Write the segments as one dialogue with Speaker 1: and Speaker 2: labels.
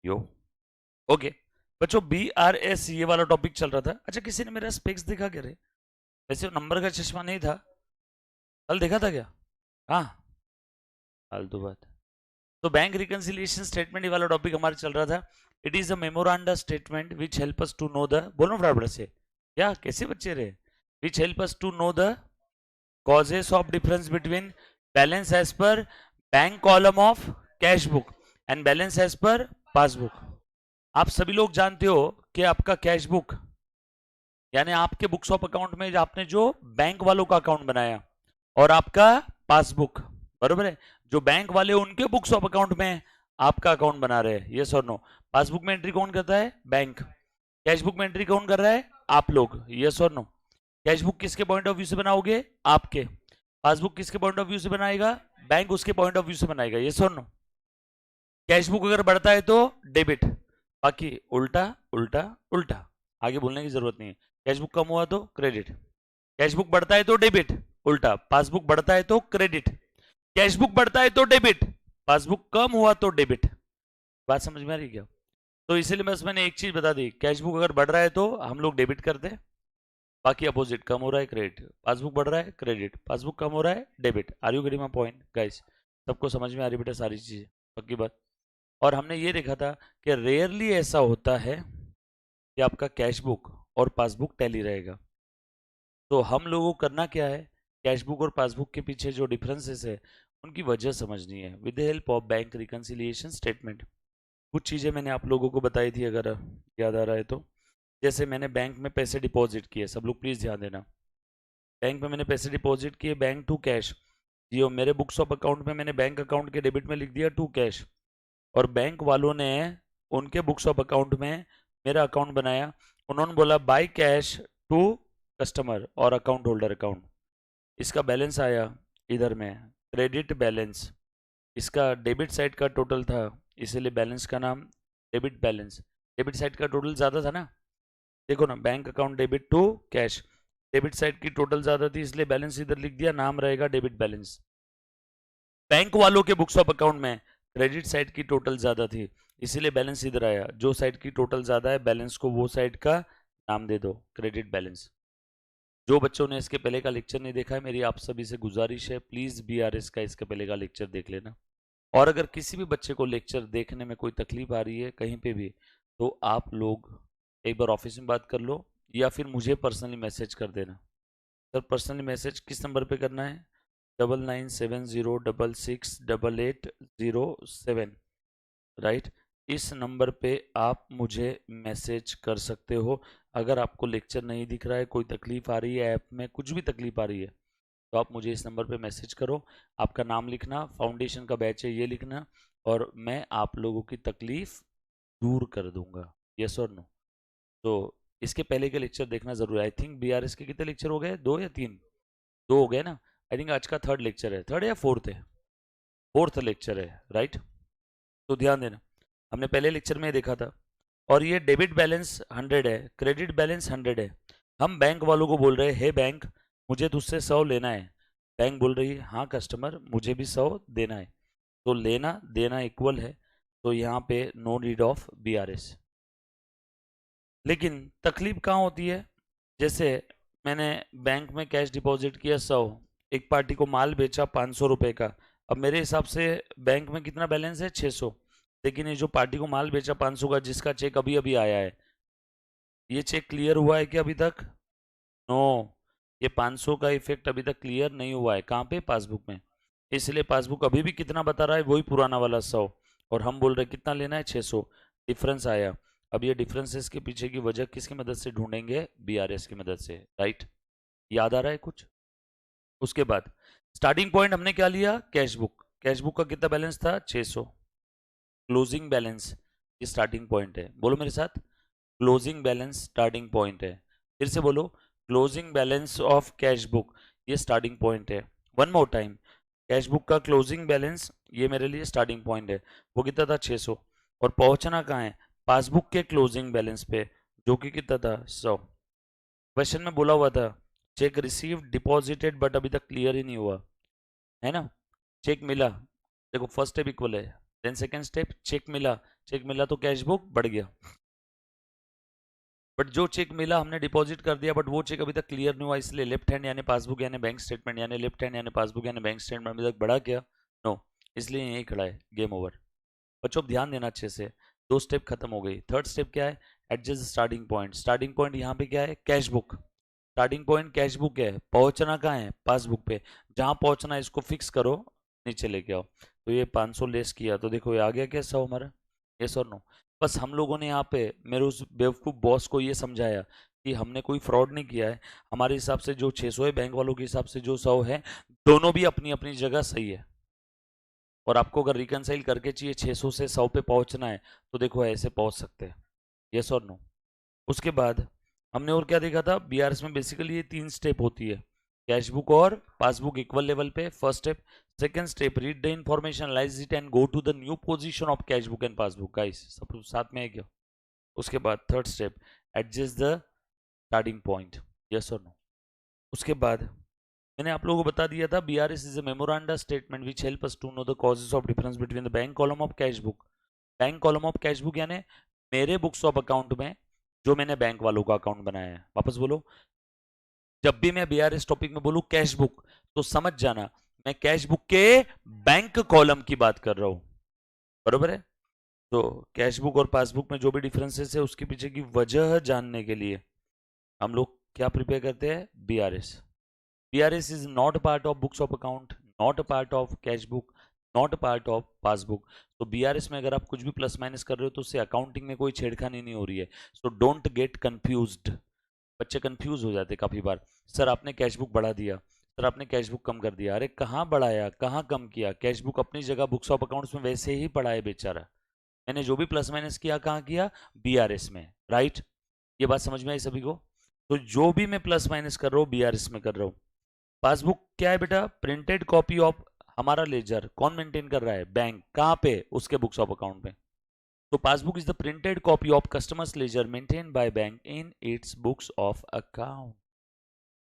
Speaker 1: यो okay बच्चों, BRS ये वाला टॉपिक चल रहा था। अच्छा, किसी ने मेरा स्पेक्स देखा क्या रे? वैसे नंबर का चश्मा नहीं था, कल देखा था क्या? हाँ, फालतू बात। तो बैंक रिकंसिलिएशन स्टेटमेंट ये वाला टॉपिक हमारा चल रहा था। It is a memoranda statement which help us to know the, बोलो फटाफट से, क्या कैसे बच्चे रहे, which help us to know the causes of difference between balance as per bank column of cash book and balance as per passbook। आप सभी लोग जानते हो कि आपका कैश बुक यानी आपके बुक्स ऑफ अकाउंट में आपने जो बैंक वालों का अकाउंट बनाया और आपका पासबुक, बरोबर है, जो बैंक वाले उनके बुक्स ऑफ अकाउंट में आपका अकाउंट बना रहे हैं, यस और नो। पासबुक में एंट्री कौन करता है? बैंक। कैश बुक में एंट्री कौन कर रहा है? आप लोग, यस और नो। कैश बुक किसके पॉइंट ऑफ व्यू से बनाओगे? आपके। पासबुक किसके पॉइंट ऑफ व्यू से बनाएगा? बैंक उसके पॉइंट ऑफ व्यू से बनाएगा, यस और नो। कैश बुक अगर बढ़ता है तो डेबिट, बाकी उल्टा उल्टा उल्टा, आगे बोलने की जरूरत नहीं है। कैश बुक कम हुआ तो क्रेडिट, कैश बुक बढ़ता है तो डेबिट, उल्टा। पासबुक बढ़ता है तो क्रेडिट, कैश बुक बढ़ता है तो डेबिट, पासबुक कम हुआ तो डेबिट। बात समझ में आ रही है क्या? तो इसीलिए बस मैंने एक चीज बता दी, कैश बुक अगर बढ़ रहा है तो हम लोग डेबिट करते हैं, बाकी अपोजिट, कम हो रहा है क्रेडिट। पासबुक बढ़ रहा है क्रेडिट, पासबुक कम हो रहा है debit. Are you getting my point guys? सबको समझ में आ रही बेटा सारी चीजें? पक्की बात। और हमने ये देखा था कि रेयरली ऐसा होता है कि आपका कैश बुक और पासबुक टैली रहेगा। तो हम लोगों को करना क्या है, कैश बुक और पासबुक के पीछे जो डिफरेंसेस है उनकी वजह समझनी है with the help of bank reconciliation statement. कुछ चीज़ें मैंने आप लोगों को बताई थी, अगर याद आ रहा है तो। जैसे मैंने बैंक में पैसे डिपॉजिट किए, सब लोग प्लीज़ ध्यान देना। बैंक में मैंने पैसे डिपॉजिट किए, बैंक टू कैश। जियो मेरे बुक्स ऑफ अकाउंट में मैंने बैंक अकाउंट के डेबिट में लिख दिया टू कैश, और बैंक वालों ने उनके बुक्स ऑफ अकाउंट में मेरा अकाउंट बनाया। उन्होंने बोला बाय कैश टू कस्टमर और अकाउंट होल्डर अकाउंट। इसका बैलेंस आया इधर में क्रेडिट बैलेंस, इसका डेबिट साइड का टोटल था, इसीलिए बैलेंस का नाम डेबिट बैलेंस। डेबिट साइड का टोटल ज़्यादा था ना, देखो ना, bank account debit to cash, debit side की टोटल ज़्यादा थी इसलिए बैलेंस इधर लिख दिया, नाम रहेगा डेबिट बैलेंस। बैंक वालों के बुक्स ऑफ अकाउंट में क्रेडिट साइड की टोटल ज़्यादा थी इसीलिए बैलेंस इधर आया। जो साइड की टोटल ज़्यादा है बैलेंस को वो साइड का नाम दे दो क्रेडिट बैलेंस। जो बच्चों ने इसके पहले का लेक्चर नहीं देखा है, मेरी आप सभी से गुजारिश है, प्लीज़ BRS का इसके पहले का लेक्चर देख लेना। और अगर किसी भी बच्चे को लेक्चर देखने में कोई तकलीफ आ रही है कहीं पे भी, तो आप लोग एक बार ऑफिस में बात कर लो या फिर मुझे पर्सनली मैसेज कर देना। सर पर्सनली मैसेज किस नंबर पे करना है? 997066880807, राइट। इस नंबर पे आप मुझे मैसेज कर सकते हो। अगर आपको लेक्चर नहीं दिख रहा है, कोई तकलीफ आ रही है ऐप में, कुछ भी तकलीफ आ रही है, तो आप मुझे इस नंबर पे मैसेज करो। आपका नाम लिखना, फाउंडेशन का बैच है ये लिखना, और मैं आप लोगों की तकलीफ दूर कर दूंगा, यस और नो। तो इसके पहले के लेक्चर देखना जरूर है। आई थिंक BRS के कितने लेक्चर हो गए, 2 या 3? 2 हो गए ना। आई थिंक आज का थर्ड लेक्चर है, थर्ड या फोर्थ है, फोर्थ लेक्चर है, राइट। तो ध्यान देना, हमने पहले लेक्चर में देखा था। और ये डेबिट बैलेंस 100 है, क्रेडिट बैलेंस 100 है। हम बैंक वालों को बोल रहे हैं हे बैंक मुझे तुझसे 100 लेना है। बैंक बोल रही है हाँ कस्टमर मुझे भी 100 देना है। तो लेना देना इक्वल है, तो यहाँ पे नो नीड ऑफ BRS। लेकिन तकलीफ कहाँ होती है? जैसे मैंने बैंक में कैश डिपॉजिट किया 100, एक पार्टी को माल बेचा 500 रुपये का। अब मेरे हिसाब से बैंक में कितना बैलेंस है? 600। लेकिन ये जो पार्टी को माल बेचा 500 का, जिसका चेक अभी अभी आया है, ये चेक क्लियर हुआ है कि अभी तक? नो, ये 500 का इफेक्ट अभी तक क्लियर नहीं हुआ है। कहाँ पे? पासबुक में। इसलिए पासबुक अभी भी कितना बता रहा है? वही पुराना वाला 100, और हम बोल रहे हैं कितना लेना है? 600। डिफरेंस आया। अब ये डिफरेंसेस के पीछे की वजह किसकी मदद से ढूंढेंगे? BRS की मदद से, राइट। याद आ रहा है कुछ? उसके बाद स्टार्टिंग पॉइंट हमने क्या लिया? Cash book. कैश बुक का कितना बैलेंस था? 600। क्लोजिंग बैलेंस ये स्टार्टिंग पॉइंट है, बोलो मेरे साथ, क्लोजिंग बैलेंस स्टार्टिंग पॉइंट है। फिर से बोलो, closing balance of cash book ये स्टार्टिंग पॉइंट है। One more time, cash book का क्लोजिंग बैलेंस ये मेरे लिए स्टार्टिंग पॉइंट है। वो कितना था? 600। और पहुंचना कहाँ है? पासबुक के क्लोजिंग बैलेंस पे, जो कि कितना था? 100। क्वेश्चन में बोला हुआ था चेक रिसीव डिपॉजिटेड, बट अभी तक क्लियर ही नहीं हुआ है ना। चेक मिला, देखो फर्स्ट स्टेप इक्वल है, देन सेकंड स्टेप चेक मिला, चेक मिला तो कैश बुक बढ़ गया, बट जो चेक मिला हमने डिपॉजिट कर दिया, बट वो चेक अभी तक क्लियर नहीं हुआ, इसलिए लेफ्ट हैंड यानी पासबुक यानी बैंक स्टेटमेंट यानी लेफ्ट हैंड यानी पासबुक यानी बैंक स्टेटमेंट अभी तक बढ़ा क्या? नो, इसलिए यही खड़ा है, गेम ओवर। बच्चों ध्यान देना अच्छे से, 2 स्टेप खत्म हो गई। थर्ड स्टेप क्या है? Adjust starting point. Starting point यहाँ पे क्या है? Cash book. Starting point cash book है, पहुंचना कहाँ है? पासबुक पे। जहां पहुंचना है इसको फिक्स करो, नीचे लेके आओ। तो ये 500 लेस किया तो देखो ये आ गया क्या 100 हमारा? यस और नो? बस हम लोगों ने यहाँ पे मेरे उस बेवकूफ बॉस को ये समझाया कि हमने कोई फ्रॉड नहीं किया है, हमारे हिसाब से जो 600 है, बैंक वालों के हिसाब से जो 100 है, दोनों भी अपनी अपनी जगह सही है। और आपको अगर रिकनसाइल करके चाहिए 600 से 100 पे पहुंचना है तो देखो ऐसे पहुंच सकते हैं। यस और नो? उसके बाद हमने और क्या देखा था? बीआरएस में बेसिकली ये 3 स्टेप होती है, कैश बुक और पासबुक इक्वल लेवल पे, first step. Second step, read the information, analyse it and go to the new position of cash book and passbook. Guys सब साथ में है क्या? उसके बाद third step, adjust the starting point. Yes और no? उसके बाद मैंने आप लोगों को बता दिया था BRS is a memorandum statement which help us to know the causes of difference between the bank column of cash book. Bank column of cash book यानी मेरे बुक्स ऑफ अकाउंट में जो मैंने बैंक वालों का अकाउंट बनाया है। वापस बोलो, जब भी मैं बीआरएस टॉपिक में बोलूं कैश बुक तो समझ जाना मैं कैश बुक के बैंक कॉलम की बात कर रहा हूं, बरोबर है? तो कैश बुक और पासबुक में जो भी डिफरेंसेस है उसके पीछे की वजह जानने के लिए हम लोग क्या प्रिपेयर करते हैं? BRS. BRS is not part of books of account, not part of cash book, not part of passbook. तो बीआरएस में अगर आप कुछ भी प्लस माइनस कर रहे हो तो उससे अकाउंटिंग में कोई छेड़खानी नहीं हो रही है। So don't get confused. बच्चे कंफ्यूज हो जाते काफी बार, सर आपने कैश बुक बढ़ा दिया, सर आपने कैश बुक कम कर दिया। अरे कहाँ बढ़ाया, कहाँ कम किया? कैश बुक अपनी जगह बुक्स ऑफ अकाउंट्स में वैसे ही पड़ा है बेचारा। मैंने जो भी प्लस माइनस किया कहाँ किया? बीआरएस में, राइट? ये बात समझ में आई सभी को? तो जो भी मैं प्लस माइनस कर रहा हूँ बीआरएस में कर रहा हूँ। पासबुक क्या है बेटा? प्रिंटेड कॉपी ऑफ हमारा लेजर। कौन मेंटेन कर रहा है? बैंक। कहाँ पे? उसके बुक्स ऑफ अकाउंट में। तो passbook is the printed copy of customers ledger maintain by bank in its books of account.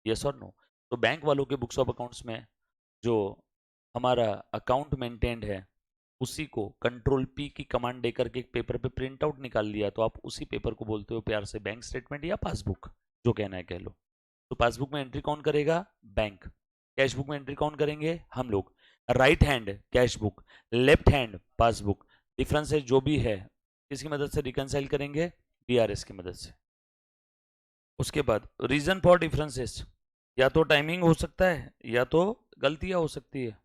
Speaker 1: Yes और नो? तो बैंक वालों के बुक्स ऑफ अकाउंट्स में जो हमारा अकाउंट मेंटेन्ड है उसी को कंट्रोल पी की कमांड देकर के एक पेपर पे प्रिंट आउट निकाल लिया तो आप उसी पेपर को बोलते हो प्यार से बैंक स्टेटमेंट या पासबुक, जो कहना है कह लो। तो पासबुक में एंट्री कौन करेगा? बैंक। कैश बुक में एंट्री कौन करेंगे? हम लोग। Right hand cash book, left hand passbook. Difference है जो भी है किसकी मदद से रिकनसाइल करेंगे? बीआरएस की मदद से। उसके बाद रीजन फॉर डिफरेंसेस, या तो टाइमिंग हो सकता है या तो गलतियां हो सकती है।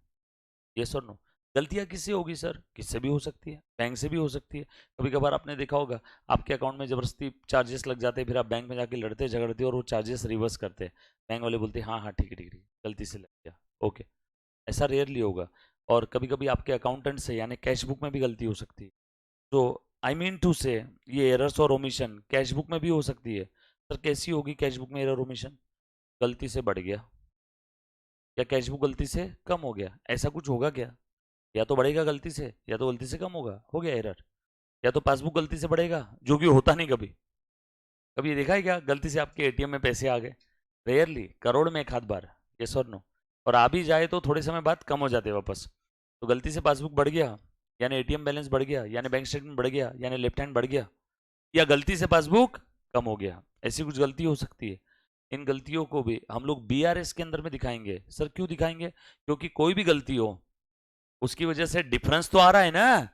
Speaker 1: यस और नो? गलतियां किससे होगी सर? किससे भी हो सकती है, बैंक से भी हो सकती है। कभी कभार आपने देखा होगा आपके अकाउंट में जबरदस्ती चार्जेस लग जाते हैं, फिर आप बैंक में जाके लड़ते झगड़ते और वो चार्जेस रिवर्स करते हैं। बैंक वाले बोलते हैं हाँ हाँ ठीक है ठीक है गलती से लग गया, ओके। ऐसा रेयरली होगा। और कभी कभी आपके अकाउंटेंट से यानी कैश बुक में भी गलती हो सकती है। तो आई मीन टू से ये एरर्स और ओमिशन कैश बुक में भी हो सकती है। सर कैसी होगी कैश बुक में एरर ओमिशन? गलती से बढ़ गया या कैश बुक गलती से कम हो गया, ऐसा कुछ होगा क्या? या तो बढ़ेगा गलती से या तो गलती से कम होगा, हो गया एरर। या तो पासबुक गलती से बढ़ेगा, जो कि होता नहीं कभी। कभी ये देखा है क्या गलती से आपके एटीएम में पैसे आ गए? रेयरली, करोड़ में एक आध बार। यस और नो? और आ भी जाए तो थोड़े समय बाद कम हो जाते हैं वापस। तो गलती से पासबुक बढ़ गया यानी एटीएम बैलेंस बढ़ गया यानी बैंक स्टेटमेंट बढ़ गया यानी लेफ्ट हैंड बढ़ गया, या गलती से पासबुक कम हो गया, ऐसी कुछ गलती हो सकती है। इन गलतियों को भी हम लोग बीआरएस के अंदर में दिखाएंगे। सर क्यों दिखाएंगे? क्योंकि कोई भी गलती हो उसकी वजह से डिफरेंस तो आ रहा है ना,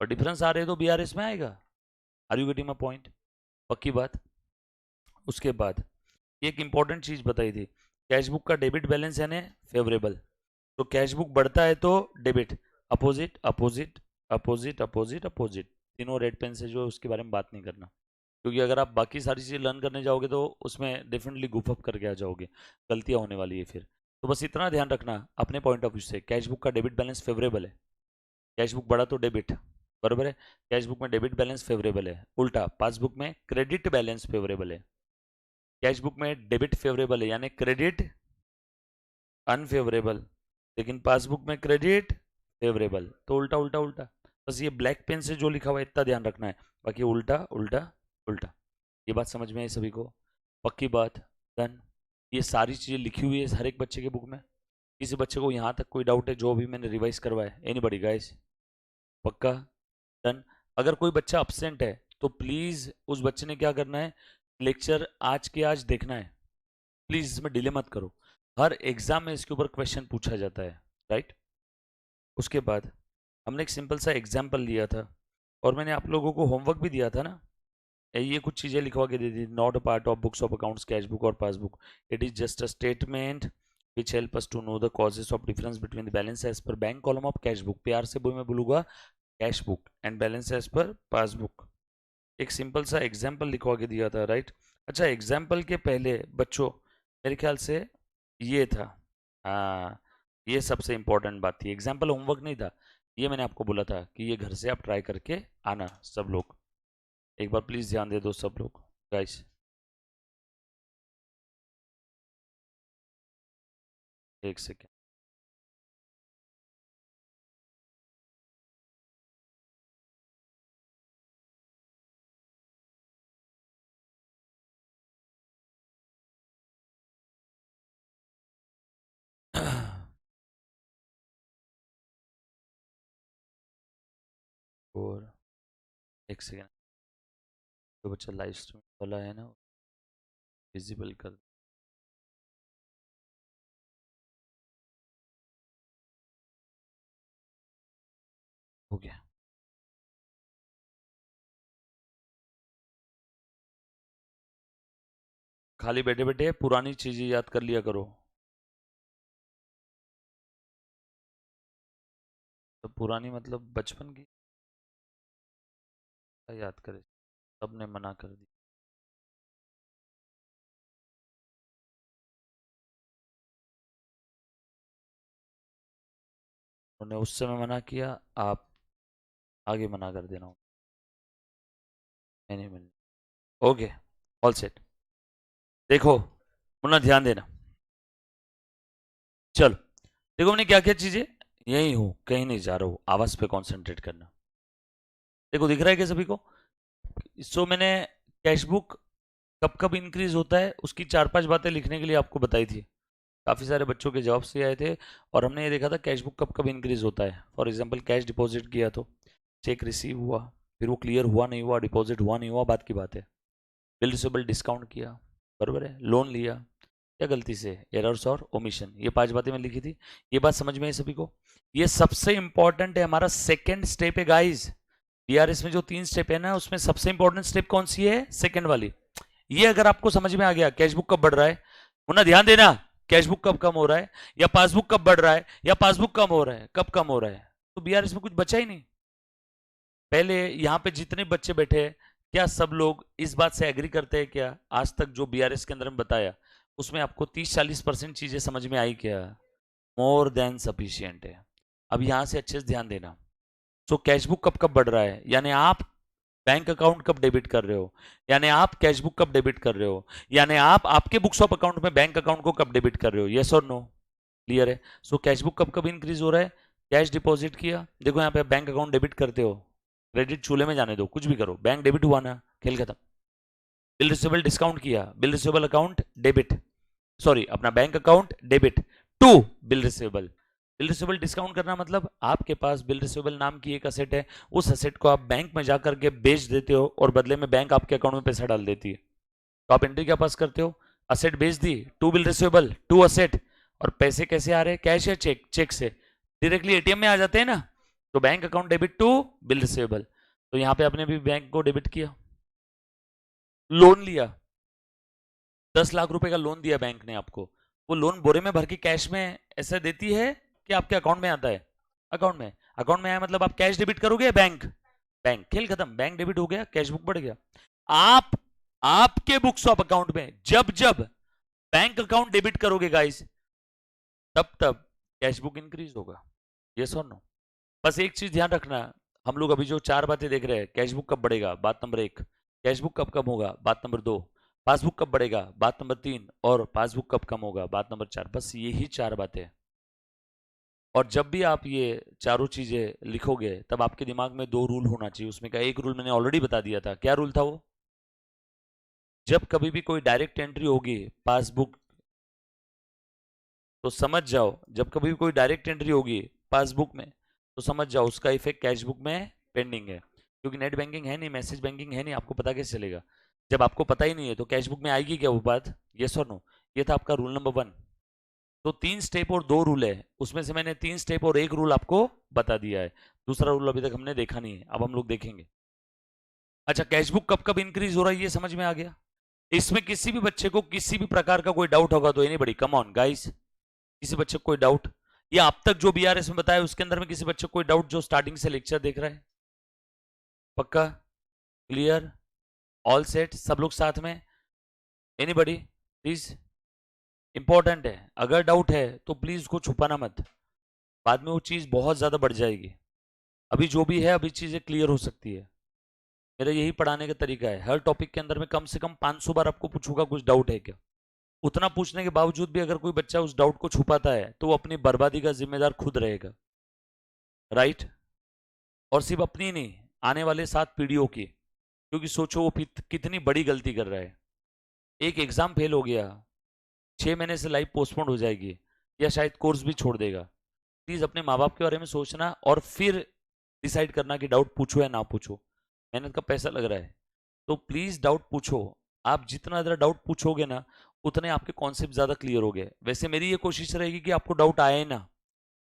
Speaker 1: और डिफरेंस आ रहे तो बीआरएस में आएगा। Are you getting my point? पक्की बात? उसके बाद एक इंपॉर्टेंट चीज बताई थी, कैश बुक का डेबिट बैलेंस यानी फेवरेबल। तो कैश बुक बढ़ता है तो debit, opposite opposite opposite opposite opposite, तीनों रेड पेन से जो है उसके बारे में बात नहीं करना, क्योंकि अगर आप बाकी सारी चीज़ें लर्न करने जाओगे तो उसमें डेफिनेटली गुफअप करके आ जाओगे, गलतियां होने वाली है फिर। तो बस इतना ध्यान रखना अपने पॉइंट ऑफ व्यू से, कैश बुक का डेबिट बैलेंस फेवरेबल है। कैश बुक बढ़ा तो डेबिट, बराबर है? कैश बुक में डेबिट बैलेंस फेवरेबल है, उल्टा पासबुक में क्रेडिट बैलेंस फेवरेबल है। कैश बुक में डेबिट फेवरेबल है यानी क्रेडिट अनफेवरेबल, लेकिन पासबुक में क्रेडिट फेवरेबल। तो उल्टा उल्टा उल्टा, बस ये ब्लैक पेन से जो लिखा हुआ है इतना ध्यान रखना है, बाकी उल्टा उल्टा उल्टा। ये बात समझ में आई सभी को? पक्की बात? डन? ये सारी चीजें लिखी हुई है हर एक बच्चे के बुक में। किसी बच्चे को यहाँ तक कोई डाउट है जो भी मैंने रिवाइज करवाया? Anybody guys? पक्का? डन? अगर कोई बच्चा अपसेंट है तो प्लीज उस बच्चे ने क्या करना है, लेक्चर आज के आज देखना है। प्लीज इसमें डिले मत करो, हर एग्जाम में इसके ऊपर क्वेश्चन पूछा जाता है, राइट। उसके बाद हमने एक सिंपल सा एग्जाम्पल लिया था, और मैंने आप लोगों को होमवर्क भी दिया था ना, ये कुछ चीजें लिखवा के दे दी, not a part of books of accounts cash book और passbook, it is just a statement which help us to know the causes of difference between the balance as per bank column of cash book, प्यार से मैं बोलूंगा cash book, and balance as per passbook. एक simple सा example लिखवा के दिया था, राइट। अच्छा, एग्जाम्पल के पहले बच्चों मेरे ख्याल से ये था, हाँ, ये सबसे इंपॉर्टेंट बात थी, एग्जाम्पल होमवर्क नहीं था, ये मैंने आपको बोला था कि ये घर से आप ट्राई करके आना सब लोग, एक बार प्लीज ध्यान दे दो सब लोग गाइस। एक सेकेंड। और एक सेकेंड, तो बच्चा लाइव स्ट्रीम वाला है ना, विजिबल कर हो गया। खाली बैठे बैठे पुरानी चीजें याद कर लिया करो, तो पुरानी मतलब बचपन की क्या याद करे, सबने मना कर दी। उन्होंने उस समय मना किया, आप आगे मना कर देना, नहीं मिलना। Okay, all set. देखो मुन्ना, ध्यान देना, चलो देखो मैंने क्या क्या चीजें, यही हूँ कहीं नहीं जा रहा हूँ, आवाज पे कंसंट्रेट करना। देखो दिख रहा है क्या सभी को? सो मैंने कैश बुक कब कब इंक्रीज होता है उसकी चार पांच बातें लिखने के लिए आपको बताई थी, काफ़ी सारे बच्चों के जवाब से आए थे, और हमने ये देखा था कैश बुक कब कब इंक्रीज होता है। फॉर एग्जांपल कैश डिपॉजिट किया तो चेक रिसीव हुआ, फिर वो क्लियर हुआ नहीं हुआ, डिपॉजिट हुआ नहीं हुआ, बात की बात है। बिल रिसेबल डिस्काउंट किया, बरोबर है, लोन लिया, क्या गलती से, एरर्स और ओमिशन, ये पांच बातें मैं लिखी थी। ये बात समझ में आई सभी को? ये सबसे इंपॉर्टेंट है, हमारा सेकेंड स्टेप है गाइज। बीआरएस में जो तीन स्टेप है ना, उसमें सबसे इंपॉर्टेंट स्टेप कौन सी है? सेकेंड वाली। ये अगर आपको समझ में आ गया कैशबुक कब बढ़ रहा है, मुन्ना ध्यान देना, कैशबुक कब कम हो रहा है, या पासबुक कब बढ़ रहा है, या पासबुक कम हो रहा है, कब कम हो रहा है, तो बीआरएस में कुछ बचा ही नहीं। पहले यहाँ पे जितने बच्चे बैठे हैं, क्या सब लोग इस बात से एग्री करते हैं क्या, आज तक जो बीआरएस के अंदर में बताया उसमें आपको 30-40% चीजें समझ में आई क्या? मोर देन सफिशियंट है। अब यहां से अच्छे से ध्यान देना। सो कैशबुक कब कब बढ़ रहा है, यानी आप बैंक अकाउंट कब डेबिट कर रहे हो, यानी आप कैशबुक कब डेबिट कर रहे हो, यानी आप आपके बुक्स ऑफ अकाउंट में बैंक अकाउंट को कब डेबिट कर रहे हो, यस और नो? क्लियर है? सो कैशबुक कब कब इंक्रीज हो रहा है? कैश डिपॉजिट किया, देखो यहाँ पे बैंक अकाउंट डेबिट करते हो, क्रेडिट चूल्हे में जाने दो, कुछ भी करो, बैंक डेबिट हुआ ना, खेल खत्म। बिल रिसीवेबल डिस्काउंट किया, bill receivable account debit, sorry अपना bank account debit to bill receivable. Bill receivable discount करना मतलब आपके पास बिल रिसीवेबल नाम की एक असेट है, उस असेट को आप बैंक में जाकर के बेच देते हो, और बदले में बैंक आपके अकाउंट में पैसा डाल देती है, तो आप एंट्री क्या पास करते हो? असेट बेच दी, to bill receivable, to asset, और पैसे कैसे आ रहे हैं, कैश या चेक? चेक से डायरेक्टली एटीएम में आ जाते हैं ना, तो bank account debit to bill receivable. तो यहाँ पे आपने भी बैंक को डेबिट किया। लोन लिया, 10 लाख रुपए का लोन दिया बैंक ने आपको, वो लोन बोरे में भर के कैश में ऐसे देती है कि आपके अकाउंट में आता है? अकाउंट में, अकाउंट में आया मतलब आप कैश डेबिट करोगे, बैंक, बैंक खेल खत्म, बैंक डेबिट हो गया, कैश बुक बढ़ गया। आप आपके बुक्स ऑफ अकाउंट में जब जब बैंक अकाउंट डेबिट करोगे गाइस, तब तब कैश बुक इंक्रीज होगा, यस और नो? बस एक चीज ध्यान रखना, हम लोग अभी जो चार बातें देख रहे हैं, कैशबुक कब बढ़ेगा बात नंबर एक, कैशबुक कब कम होगा बात नंबर दो, पासबुक कब बढ़ेगा बात नंबर तीन, और पासबुक कब कम होगा बात नंबर चार, बस यही चार बातें। और जब भी आप ये चारों चीजें लिखोगे तब आपके दिमाग में दो रूल होना चाहिए, उसमें का एक रूल मैंने ऑलरेडी बता दिया था, क्या रूल था वो? जब कभी भी कोई डायरेक्ट एंट्री होगी पासबुक, तो समझ जाओ, जब कभी भी कोई डायरेक्ट एंट्री होगी पासबुक में, तो समझ जाओ उसका इफेक्ट कैशबुक में पेंडिंग है। क्योंकि नेट बैंकिंग है नहीं, मैसेज बैंकिंग है नहीं, आपको पता कैसे चलेगा जब आपको पता ही नहीं है? तो कैश बुक में आएगी क्या वो बात? यस और नो? ये था आपका रूल नंबर 1। तो 3 स्टेप और 2 रूल है, उसमें से मैंने 3 स्टेप और 1 रूल आपको बता दिया है। दूसरा रूल अभी तक हमने देखा नहीं है, अब हम लोग देखेंगे। अच्छा, कैश बुक कब कब इंक्रीज हो रहा है ये समझ में आ गया? इसमें किसी भी बच्चे को किसी भी प्रकार का कोई डाउट होगा तो एनीबॉडी कम ऑन गाइस, किसी बच्चे को कोई डाउट, या अब तक जो बीआरएस में बताया उसके अंदर में किसी बच्चे को कोई डाउट जो स्टार्टिंग से लेक्चर देख रहा है? पक्का? क्लियर? All set? सब लोग साथ में? Anybody please? इंपॉर्टेंट है, अगर डाउट है तो प्लीज उसको छुपाना मत, बाद में वो चीज बहुत ज्यादा बढ़ जाएगी। अभी जो भी है अभी चीजें क्लियर हो सकती है। मेरा यही पढ़ाने का तरीका है, हर टॉपिक के अंदर में कम से कम 500 बार आपको पूछूंगा कुछ डाउट है क्या। उतना पूछने के बावजूद भी अगर कोई बच्चा उस डाउट को छुपाता है तो वो अपनी बर्बादी का जिम्मेदार खुद रहेगा, राइट? और सिर्फ अपनी नहीं, आने वाले 7 पीढ़ियों की। क्योंकि सोचो वो कितनी बड़ी गलती कर रहा है। एक एग्जाम फेल हो गया, 6 महीने से लाइफ पोस्टपोन हो जाएगी, या शायद कोर्स भी छोड़ देगा। प्लीज अपने माँ बाप के बारे में सोचना और फिर डिसाइड करना कि डाउट पूछो या ना पूछो। मेहनत का पैसा लग रहा है तो प्लीज डाउट पूछो। आप जितना ज़्यादा डाउट पूछोगे ना उतने आपके कॉन्सेप्ट ज़्यादा क्लियर हो गए। वैसे मेरी ये कोशिश रहेगी कि आपको डाउट आए ना,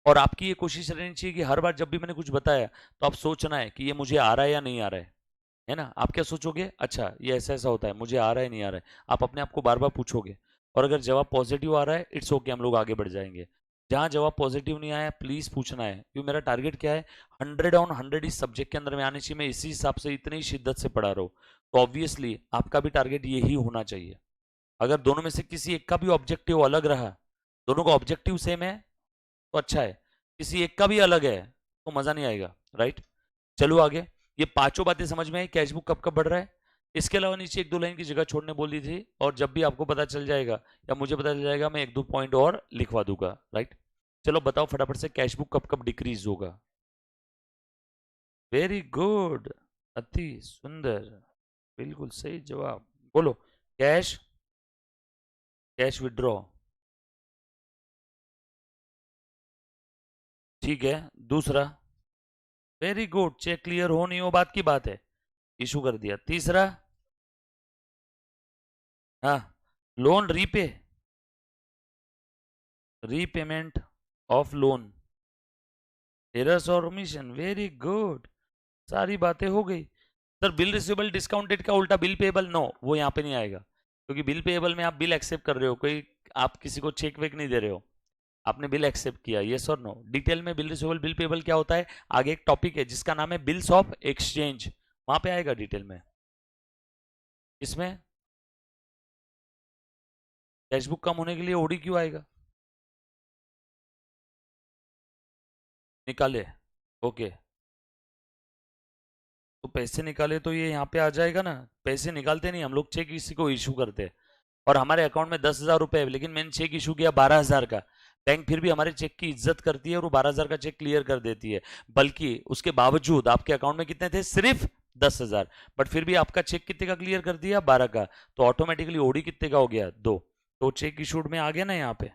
Speaker 1: और आपकी ये कोशिश रहनी चाहिए कि हर बार जब भी मैंने कुछ बताया तो आप सोचना है कि ये मुझे आ रहा है या नहीं आ रहा है ना? आप क्या सोचोगे? अच्छा ये ऐसा ऐसा होता है, मुझे आ रहा है नहीं आ रहा है, आप अपने आप को बार बार पूछोगे। और अगर जवाब पॉजिटिव आ रहा है इट्स ओके, हम लोग आगे बढ़ जाएंगे। जहां जवाब पॉजिटिव नहीं आया प्लीज पूछना है, क्योंकि मेरा टारगेट क्या है, 100 ऑन 100 इस सब्जेक्ट के अंदर में आने चाहिए। मैं इसी हिसाब से इतनी शिद्दत से पढ़ा रहा हूँ, तो ऑब्वियसली आपका भी टारगेट यही होना चाहिए। अगर दोनों में से किसी एक का भी ऑब्जेक्टिव अलग रहा, दोनों का ऑब्जेक्टिव सेम है तो अच्छा है, किसी एक का भी अलग है तो मजा नहीं आएगा, राइट? चलो आगे। ये पांचों बातें समझ में आई, कैश बुक कब कब बढ़ रहा है। इसके अलावा नीचे 1-2 लाइन की जगह छोड़ने बोली थी, और जब भी आपको पता चल जाएगा या मुझे पता चल जाएगा मैं 1-2 पॉइंट और लिखवा दूंगा, राइट? चलो बताओ फटाफट से, कैश बुक कब कब डिक्रीज होगा? वेरी गुड, अति सुंदर, बिल्कुल सही जवाब। बोलो। कैश, कैश विड्रॉ, ठीक है। दूसरा, वेरी गुड, चेक क्लियर हो नहीं हो बात की बात है, इशू कर दिया। तीसरा, हाँ, loan repay, repayment of loan, errors और ओमिशन, वेरी गुड, सारी बातें हो गई। सर बिल रिसीवेबल डिस्काउंटेड का उल्टा बिल पेएबल, नो वो यहाँ पे नहीं आएगा, क्योंकि बिल पेएबल में आप बिल एक्सेप्ट कर रहे हो, कोई आप किसी को चेक वेक नहीं दे रहे हो, आपने बिल एक्सेप्ट किया, यस और नो। डिटेल में बिल रिसीवेबल बिल पेएबल क्या होता है आगे एक टॉपिक है जिसका नाम है बिल्स ऑफ एक्सचेंज, वहां पे आएगा डिटेल में। इसमें कैशबुक कम होने के लिए ओडी क्यों आएगा? निकाले, ओके। तो पैसे निकाले तो ये यहाँ पे आ जाएगा ना, पैसे निकालते नहीं हम लोग, चेक किसी को इशू करते हैं, और हमारे अकाउंट में 10,000 रुपए है, लेकिन मैंने चेक इशू किया 12,000 का, बैंक फिर भी हमारे चेक की इज्जत करती है और वो 12,000 का चेक क्लियर कर देती है। बल्कि उसके बावजूद आपके अकाउंट में कितने थे? सिर्फ 10,000, बट फिर भी आपका चेक कितने का क्लियर कर दिया? 12 का, तो ऑटोमेटिकली ओडी कितने का हो गया? 2, तो चेक इशूड में आ गया ना यहाँ पे।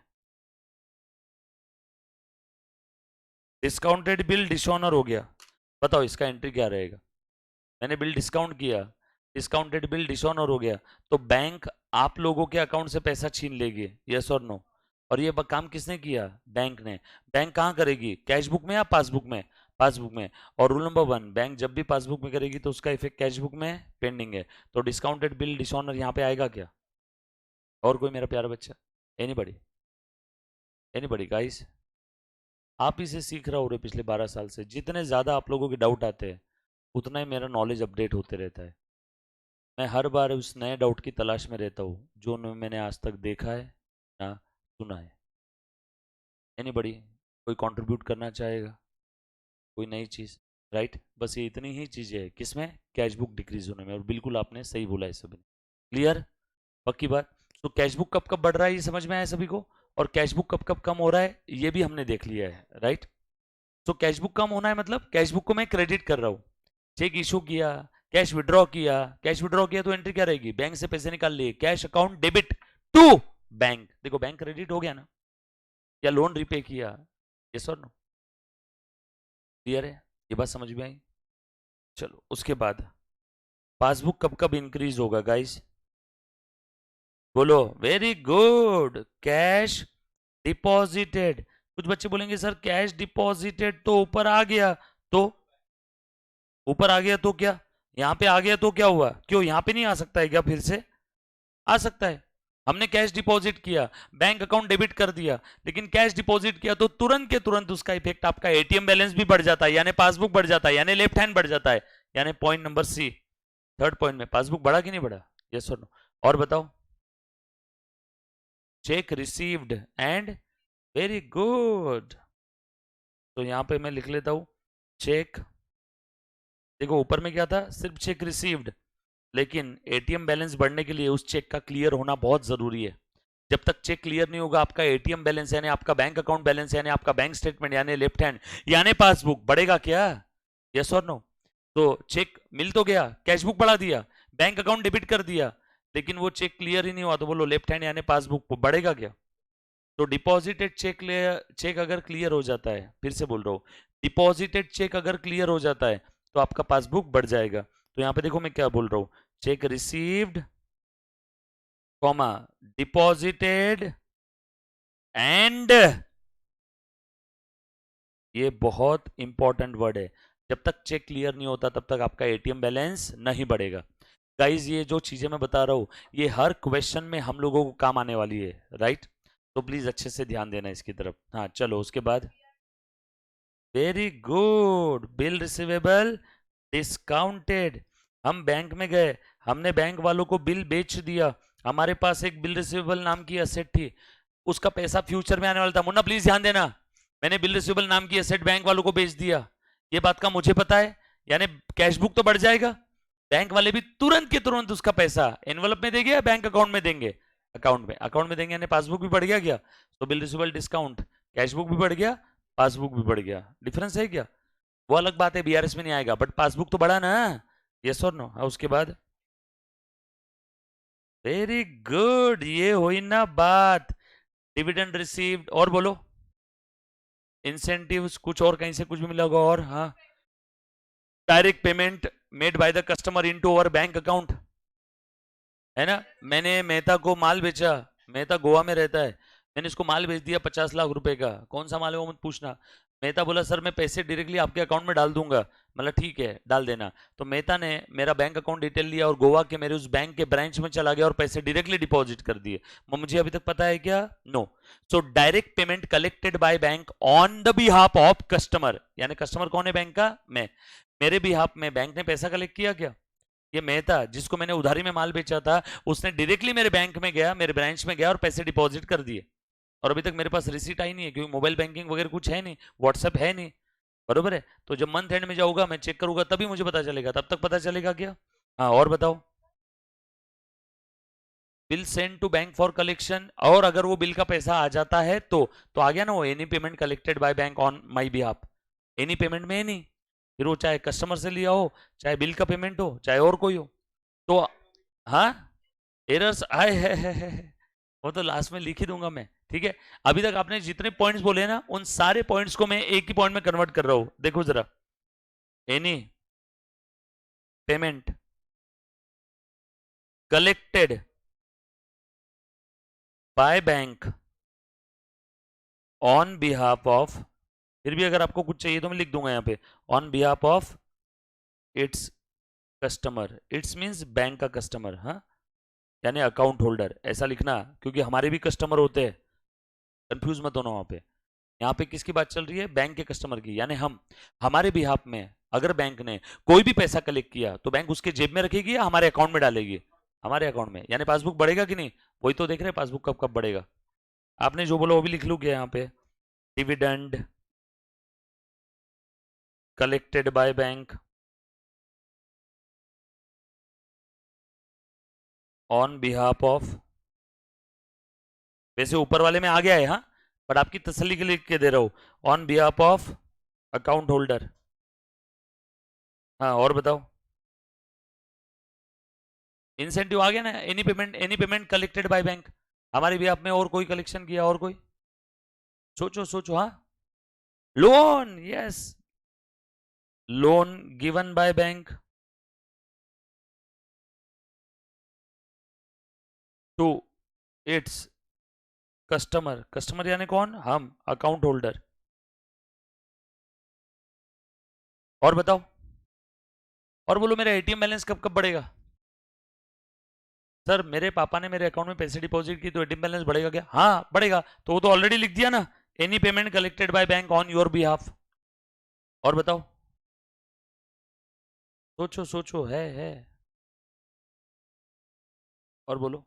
Speaker 1: डिस्काउंटेड बिल डिसऑनर हो गया, बताओ इसका एंट्री क्या रहेगा? मैंने बिल डिस्काउंट किया, डिस्काउंटेड बिल डिसऑनर हो गया, तो बैंक आप लोगों के अकाउंट से पैसा छीन लेगी, यस और नो? और ये काम किसने किया? बैंक ने। बैंक कहाँ करेगी? कैश बुक में या पासबुक में? पासबुक में। और रूल नंबर 1, बैंक जब भी पासबुक में करेगी तो उसका इफेक्ट कैश बुक में पेंडिंग है, तो डिस्काउंटेड बिल डिसऑनर यहाँ पे आएगा क्या? और कोई मेरा प्यारा बच्चा? एनीबडी? Anybody guys? आप इसे सीख रहा हो रहे पिछले 12 साल से, जितने ज्यादा आप लोगों के डाउट आते हैं उतना ही मेरा नॉलेज अपडेट होते रहता है। मैं हर बार उस नए डाउट की तलाश में रहता हूँ जो न मैंने आज तक देखा है ना सुना है। एनीबडी? कोई कंट्रीब्यूट करना चाहेगा? कोई नई चीज़? राइट, बस ये इतनी ही चीज़ें है किसमें? कैश बुक डिक्रीज होने में, और बिल्कुल आपने सही बोला है सभी ने। क्लियर? पक्की बात? तो कैश बुक कब कब बढ़ रहा है ये समझ में आया सभी को, और कैश बुक कब कब कम हो रहा है ये भी हमने देख लिया है, राइट? तो कैश बुक कम होना है मतलब कैश बुक को मैं क्रेडिट कर रहा हूँ, चेक इशू किया, कैश विड्रॉ किया, कैश विड्रॉ किया तो एंट्री क्या रहेगी? बैंक से पैसे निकाल लिए, cash account debit to bank, देखो बैंक क्रेडिट हो गया ना, या लोन रिपे किया, यस और नो? क्लियर है? ये बात समझ में आई? चलो उसके बाद पासबुक कब कब इंक्रीज होगा गाइस? बोलो। Very good. Cash deposited. कुछ बच्चे बोलेंगे सर कैश डिपॉजिटेड तो ऊपर आ गया, तो ऊपर आ गया तो क्या, यहां पे आ गया तो क्या हुआ, क्यों यहां पे नहीं आ सकता है क्या, फिर से आ सकता है। हमने कैश डिपॉजिट किया, बैंक अकाउंट डेबिट कर दिया, लेकिन कैश डिपॉजिट किया तो तुरंत के तुरंत उसका इफेक्ट आपका एटीएम बैलेंस भी बढ़ जाता है, यानी पासबुक बढ़ जाता है, यानी लेफ्ट हैंड बढ़ जाता है। यानी point number C, third point में पासबुक बढ़ा कि नहीं बढ़ा? यस और नो। और बताओ। Cheque received and, very good. तो यहां पे मैं लिख लेता हूं चेक। देखो ऊपर में क्या था, सिर्फ चेक रिसीव्ड, लेकिन एटीएम बैलेंस बढ़ने के लिए उस चेक का क्लियर होना बहुत जरूरी है। जब तक चेक क्लियर नहीं होगा आपका एटीएम बैलेंस यानी आपका बैंक अकाउंट बैलेंस यानी आपका बैंक स्टेटमेंट यानी लेफ्ट हैंड यानी पासबुक बढ़ेगा क्या? यस और नो। तो चेक मिल तो गया, कैशबुक बढ़ा दिया, बैंक अकाउंट डेबिट कर दिया, लेकिन वो चेक क्लियर ही नहीं हुआ, तो बोलो लेफ्ट हैंड यानी पासबुक बढ़ेगा क्या? तो डिपॉजिटेड चेक चेक अगर क्लियर हो जाता है, फिर से बोल रहा हूं, डिपॉजिटेड चेक अगर क्लियर हो जाता है तो आपका पासबुक बढ़ जाएगा। तो यहां पे देखो मैं क्या बोल रहा हूं, check received comma deposited and, ये बहुत इंपॉर्टेंट वर्ड है। जब तक चेक क्लियर नहीं होता तब तक आपका एटीएम बैलेंस नहीं बढ़ेगा। गाइज ये जो चीजें मैं बता रहा हूं ये हर क्वेश्चन में हम लोगों को काम आने वाली है, राइट? तो प्लीज अच्छे से ध्यान देना इसकी तरफ। हाँ चलो उसके बाद, very good. Bill receivable discounted. हम बैंक में गए, हमने बैंक वालों को बिल बेच दिया, हमारे पास एक बिल रिसीवेबल नाम की एसेट थी, उसका पैसा फ्यूचर में आने वाला था। मुन्ना प्लीज ध्यान देना, मैंने बिल रिसीवेबल नाम की एसेट बैंक वालों को बेच दिया, ये बात का मुझे पता है, यानी कैश बुक तो बढ़ जाएगा, बैंक वाले भी तुरंत के तुरंत उसका पैसा एनवलप में देंगे या बैंक अकाउंट में देंगे? अकाउंट में देंगे, यानी पासबुक भी बढ़ गया क्या? तो bill receivable discount, cash book भी बढ़ गया, पासबुक भी बढ़ गया। डिफरेंस है क्या? वो अलग बात है, बीआरएस में नहीं आएगा, बट पासबुक तो बढ़ा ना। यस और नो। उसके बाद, वेरी गुड, ये हुई ना बात। डिविडेंड रिसीव्ड, और बोलो। इंसेंटिव्स, कुछ और कहीं से कुछ भी मिला होगा, और हाँ, direct payment made by the customer into our bank account, है ना? मैंने मेहता को माल बेचा, मेहता गोवा में रहता है, मैंने इसको माल बेच दिया 50 लाख रुपए का, कौन सा माल है वो मत पूछना। मेहता बोला सर मैं पैसे डायरेक्टली आपके अकाउंट में डाल दूंगा, मतलब ठीक है डाल देना। तो मेहता ने मेरा बैंक अकाउंट डिटेल लिया और गोवा के मेरे उस बैंक के ब्रांच में चला गया और पैसे डायरेक्टली डिपॉजिट कर दिए। मुझे अभी तक पता है क्या? No. So direct payment collected by bank on the behalf of customer, यानी कस्टमर कौन है बैंक का? मैं, मेरे बिहाफ में बैंक ने पैसा कलेक्ट किया क्या? ये मेहता जिसको मैंने उधारी में माल बेचा था, उसने डायरेक्टली मेरे बैंक में गया, मेरे ब्रांच में गया और पैसे डिपॉजिट कर दिए, और अभी तक मेरे पास रिसीट आई नहीं है, क्योंकि मोबाइल बैंकिंग वगैरह कुछ है नहीं, व्हाट्सएप है नहीं, बरोबर है? तो जब मंथ एंड में जाऊंगा मैं चेक करूंगा तभी मुझे पता चलेगा, तब तक पता चलेगा क्या? हाँ और बताओ। Bill send to bank for collection, और अगर वो बिल का पैसा आ जाता है तो आ गया ना वो, any payment collected by bank on my behalf. Any payment में एनी, फिर वो चाहे कस्टमर से लिया हो, चाहे बिल का पेमेंट हो, चाहे और कोई हो। तो हाँ, एरर्स आए है, वो तो लास्ट में लिख ही दूंगा मैं, ठीक है? अभी तक आपने जितने पॉइंट्स बोले ना उन सारे पॉइंट्स को मैं एक ही पॉइंट में कन्वर्ट कर रहा हूं, देखो जरा। Any payment collected by bank on behalf of, फिर भी अगर आपको कुछ चाहिए तो मैं लिख दूंगा यहाँ पे, on behalf of its customer, it's means bank का कस्टमर, हाँ, यानी अकाउंट होल्डर, ऐसा लिखना, क्योंकि हमारे भी कस्टमर होते हैं, कंफ्यूज मत होना वहां पे। यहाँ पे किसकी बात चल रही है? बैंक के कस्टमर की, यानी हम, हमारे बिहाफ में अगर बैंक ने कोई भी पैसा कलेक्ट किया तो बैंक उसके जेब में रखेगी या हमारे अकाउंट में डालेगी? हमारे अकाउंट में, यानी पासबुक बढ़ेगा कि नहीं? वही तो देख रहे हैं पासबुक कब कब बढ़ेगा। आपने जो बोला वो भी लिख लू क्या यहाँ पे? Dividend collected by bank on behalf of, वैसे ऊपर वाले में आ गया है हाँ, पर आपकी तसल्ली के लिए लिख के दे रहा हूं, on behalf of account holder. हाँ और बताओ। इंसेंटिव आ गया ना, any payment collected by bank, हमारे भी आप में और कोई कलेक्शन किया, और कोई? सोचो सोचो, हाँ, loan, yes, loan given by bank to its customer, customer यानी कौन, हम, अकाउंट होल्डर। और बताओ, और बोलो मेरा एटीएम बैलेंस कब कब बढ़ेगा। सर मेरे पापा ने मेरे अकाउंट में पैसे डिपॉजिट की तो एटीएम बैलेंस बढ़ेगा क्या, हाँ बढ़ेगा, तो वो तो ऑलरेडी लिख दिया ना, any payment collected by bank on your behalf. और बताओ, सोचो सोचो, है। और बोलो।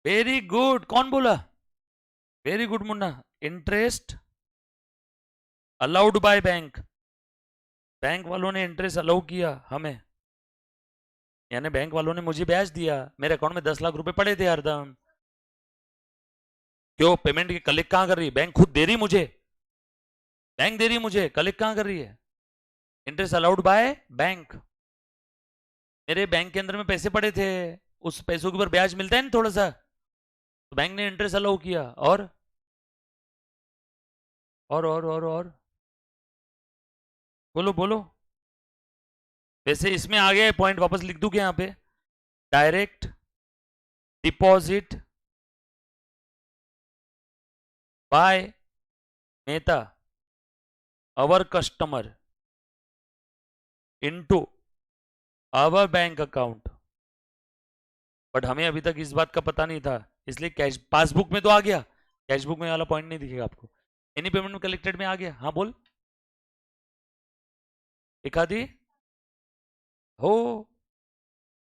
Speaker 1: वेरी गुड, कौन बोला, very good Munna. Interest allowed by bank, bank वालों ने इंटरेस्ट अलाउ किया हमें, यानी बैंक वालों ने मुझे ब्याज दिया, मेरे अकाउंट में 10 लाख रुपए पड़े थे हरदम। क्यों, पेमेंट की कलेक्ट कहां कर रही है, बैंक खुद दे रही मुझे, बैंक दे रही मुझे, कलेक्ट कहां कर रही है, इंटरेस्ट अलाउड बाय बैंक। मेरे बैंक के अंदर में पैसे पड़े थे, उस पैसों के ऊपर ब्याज मिलता है ना थोड़ा सा, तो बैंक ने इंटरेस्ट अलाउ किया। और बोलो बोलो। वैसे इसमें आ गया पॉइंट, वापस लिख दूं क्या यहाँ पे, direct deposit by Mehta our customer into our bank account. But हमें अभी तक इस बात का पता नहीं था, इसलिए कैश पासबुक में तो आ गया, कैशबुक में वाला पॉइंट नहीं दिखेगा आपको। एनी पेमेंट कलेक्टेड में आ गया, हाँ बोल, एखादी हो,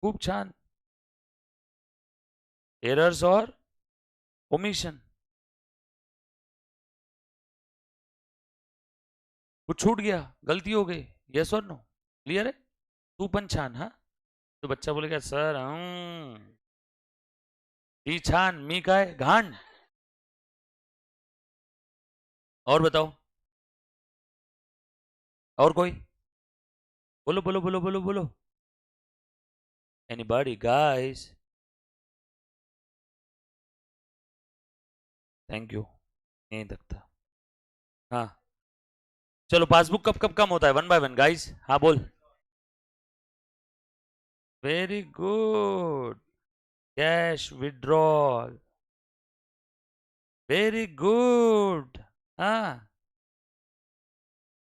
Speaker 1: खूप छान। एरर्स और ओमिशन, कुछ छूट गया, गलती हो गई, यस और नो, क्लियर है, तू पण छान, हाँ। तो बच्चा बोलेगा सर ही छान मी काय घाण। और बताओ, और कोई, बोलो बोलो बोलो बोलो बोलो, एनीबॉडी गाइस, थैंक यू, नहीं लगता, हाँ। चलो पासबुक कब कब कम होता है, वन बाय वन गाइस, हाँ बोल। Very good, cash withdrawal, very good, हाँ,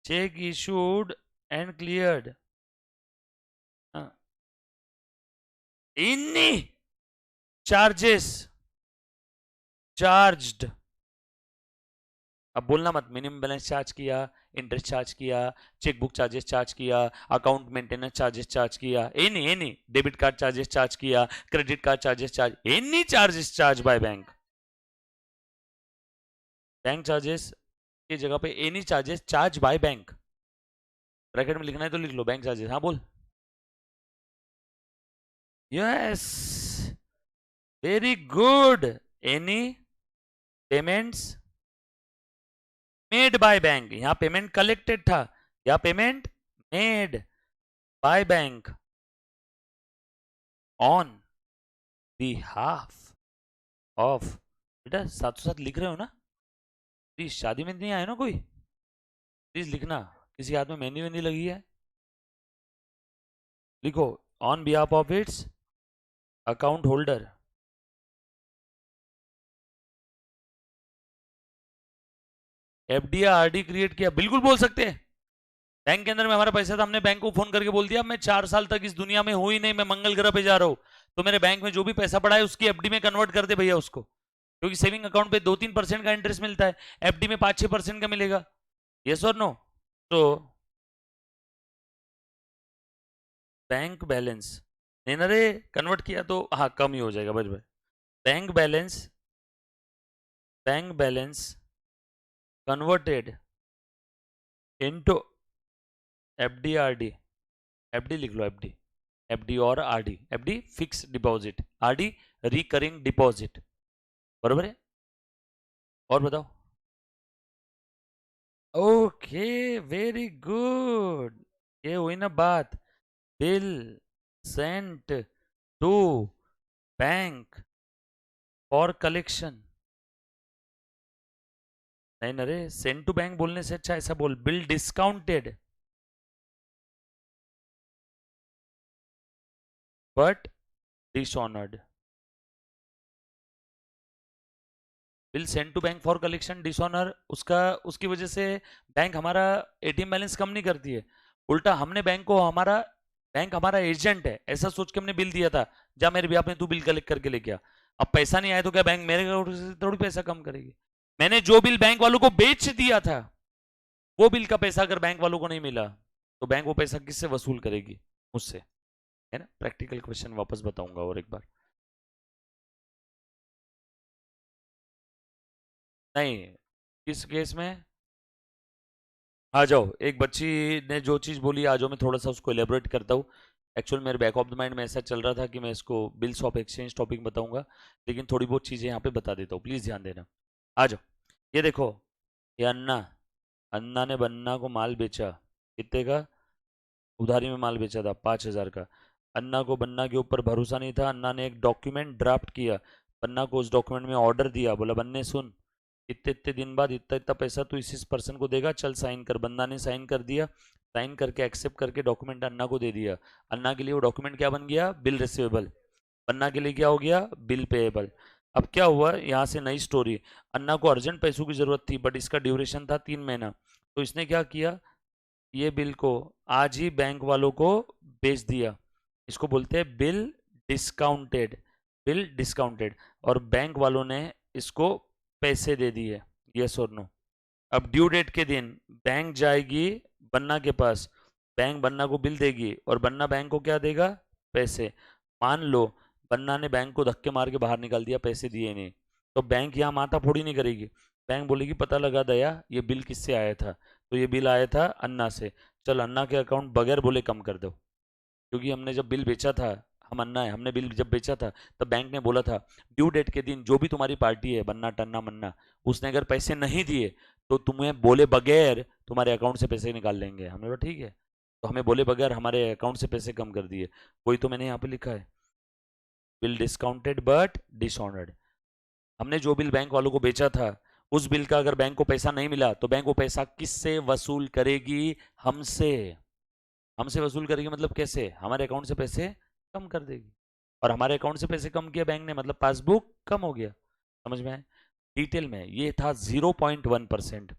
Speaker 1: चेक इशूड एंड क्लियर्ड, हाँ, इन्नी चार्जेस चार्ज्ड, अब बोलना मत, मिनिमम बैलेंस चार्ज किया, इंटरेस्ट चार्ज किया, चेकबुक चार्जेस चार्ज किया, अकाउंट मेंटेनेंस चार्जेस चार्ज किया, any debit card charges charge किया, credit card charges charge, any charges charge by bank, bank charges की जगह पे any charges charge by bank, bracket में लिखना है तो लिख लो बैंक चार्जेस, हाँ बोल। Yes, very good, any payments made by bank, यहां पेमेंट कलेक्टेड था, या payment made by bank on behalf of, बेटा साथ साथ लिख रहे हो ना, प्लीज शादी में नहीं आए ना कोई, प्लीज लिखना, किसी हाथ में मेहंदी वेंदी लगी है, लिखो, on behalf of its account holder. FD या आरडी क्रिएट किया, बिल्कुल बोल सकते हैं, बैंक के अंदर में हमारा पैसा था, हमने बैंक को फोन करके बोल दिया मैं 4 साल तक इस दुनिया में हूं ही नहीं, मैं मंगल ग्रह पे जा रहा हूं, तो मेरे बैंक में जो भी पैसा पड़ा है उसकी एफडी में कन्वर्ट कर दे भैया उसको, क्योंकि सेविंग अकाउंट पे 2-3% का इंटरेस्ट मिलता है, एफडी में 5-6% का मिलेगा, यस और नो। तो बैंक बैलेंस नहीं ना रे, कन्वर्ट किया तो हाँ कम ही हो जाएगा बच भाई, bank balance, bank balance converted into FD RD, FD लिख लो, एफडी, एफडी और RD, FD fix deposit, RD recurring deposit, बरोबर है। और बताओ, ओके, वेरी गुड, ये हुई ना बात, bill sent to bank for collection, नहीं ना रे, सेंड टू बैंक बोलने से अच्छा ऐसा बोल, bill discounted but dishonoured. Bill send to bank for collection dishonour, उसका उसकी वजह से बैंक हमारा एटीएम बैलेंस कम नहीं करती है। उल्टा हमने बैंक को हमारा, बैंक हमारा एजेंट है ऐसा सोच के हमने बिल दिया था, जा मेरे ब्याह में तू बिल कलेक्ट करके लेके आ। अब पैसा नहीं आया तो क्या बैंक मेरे से थोड़ी पैसा कम करेगी। मैंने जो बिल बैंक वालों को बेच दिया था, वो बिल का पैसा अगर बैंक वालों को नहीं मिला तो बैंक वो पैसा किससे वसूल करेगी? मुझसे। है ना, प्रैक्टिकल क्वेश्चन वापस बताऊंगा और एक बार। नहीं, किस केस में? आ जाओ, एक बच्ची ने जो चीज़ बोली आ जाओ, मैं थोड़ा सा उसको एलेबोरेट करता हूँ। एक्चुअल मेरे बैक ऑफ द माइंड में ऐसा चल रहा था कि मैं इसको बिल्स ऑफ एक्सचेंज टॉपिक बताऊंगा, लेकिन थोड़ी बहुत चीज़ें यहाँ पे बता देता हूँ, प्लीज़ ध्यान देना। आ जाओ, ये देखो, ये अन्ना, अन्ना ने बन्ना को माल बेचा, कितने का? उधारी में माल बेचा था 5,000 का। अन्ना को बन्ना के ऊपर भरोसा नहीं था, अन्ना ने एक डॉक्यूमेंट ड्राफ्ट किया, बन्ना को उस डॉक्यूमेंट में ऑर्डर दिया, बोला बन्ने सुन, इतने इतने दिन बाद इतना इतना पैसा तू इस पर्सन को देगा, चल साइन कर। बंदा ने साइन कर दिया, साइन करके एक्सेप्ट करके डॉक्यूमेंट अन्ना को दे दिया। अन्ना के लिए वो डॉक्यूमेंट क्या बन गया? Bill receivable. अन्ना के लिए क्या हो गया? Bill payable. अब क्या हुआ यहाँ से नई स्टोरी, अन्ना को अर्जेंट पैसों की जरूरत थी बट इसका ड्यूरेशन था 3 महीना, तो इसने क्या किया, ये बिल को आज ही बैंक वालों को बेच दिया। इसको बोलते हैं बिल डिस्काउंटेड, बिल डिस्काउंटेड। और बैंक वालों ने इसको पैसे दे दिए, यस और नो। अब ड्यू डेट के दिन बैंक जाएगी बन्ना के पास, बैंक बन्ना को बिल देगी और बन्ना बैंक को क्या देगा? पैसे। मान लो बन्ना ने बैंक को धक्के मार के बाहर निकाल दिया, पैसे दिए नहीं, तो बैंक यहाँ माथा फोड़ी नहीं करेगी। बैंक बोलेगी पता लगा दया ये बिल किससे आया था, तो ये बिल आया था अन्ना से, चल अन्ना के अकाउंट बगैर बोले कम कर दो। क्योंकि हमने जब बिल बेचा था, हम अन्ना है, हमने बिल जब बेचा था तब बैंक ने बोला था ड्यू डेट के दिन जो भी तुम्हारी पार्टी है, बन्ना टन्ना मन्ना, उसने अगर पैसे नहीं दिए तो तुम्हें बोले बगैर तुम्हारे अकाउंट से पैसे निकाल लेंगे। हमने बोला ठीक है, तो हमें बोले बगैर हमारे अकाउंट से पैसे कम कर दिए। वही तो मैंने यहाँ पे लिखा है, बिल डिस्काउंटेड बट डिसऑनर्ड। हमने जो बिल बैंक वालों को बेचा था, उस बिल का अगर बैंक को पैसा नहीं मिला तो बैंक वो पैसा किससे वसूल करेगी? हमसे। हमसे वसूल करेगी मतलब कैसे? हमारे अकाउंट से पैसे कम कर देगी। और हमारे अकाउंट से पैसे कम किया बैंक ने मतलब पासबुक कम हो गया। समझ में आए? डिटेल में ये था 0.1%।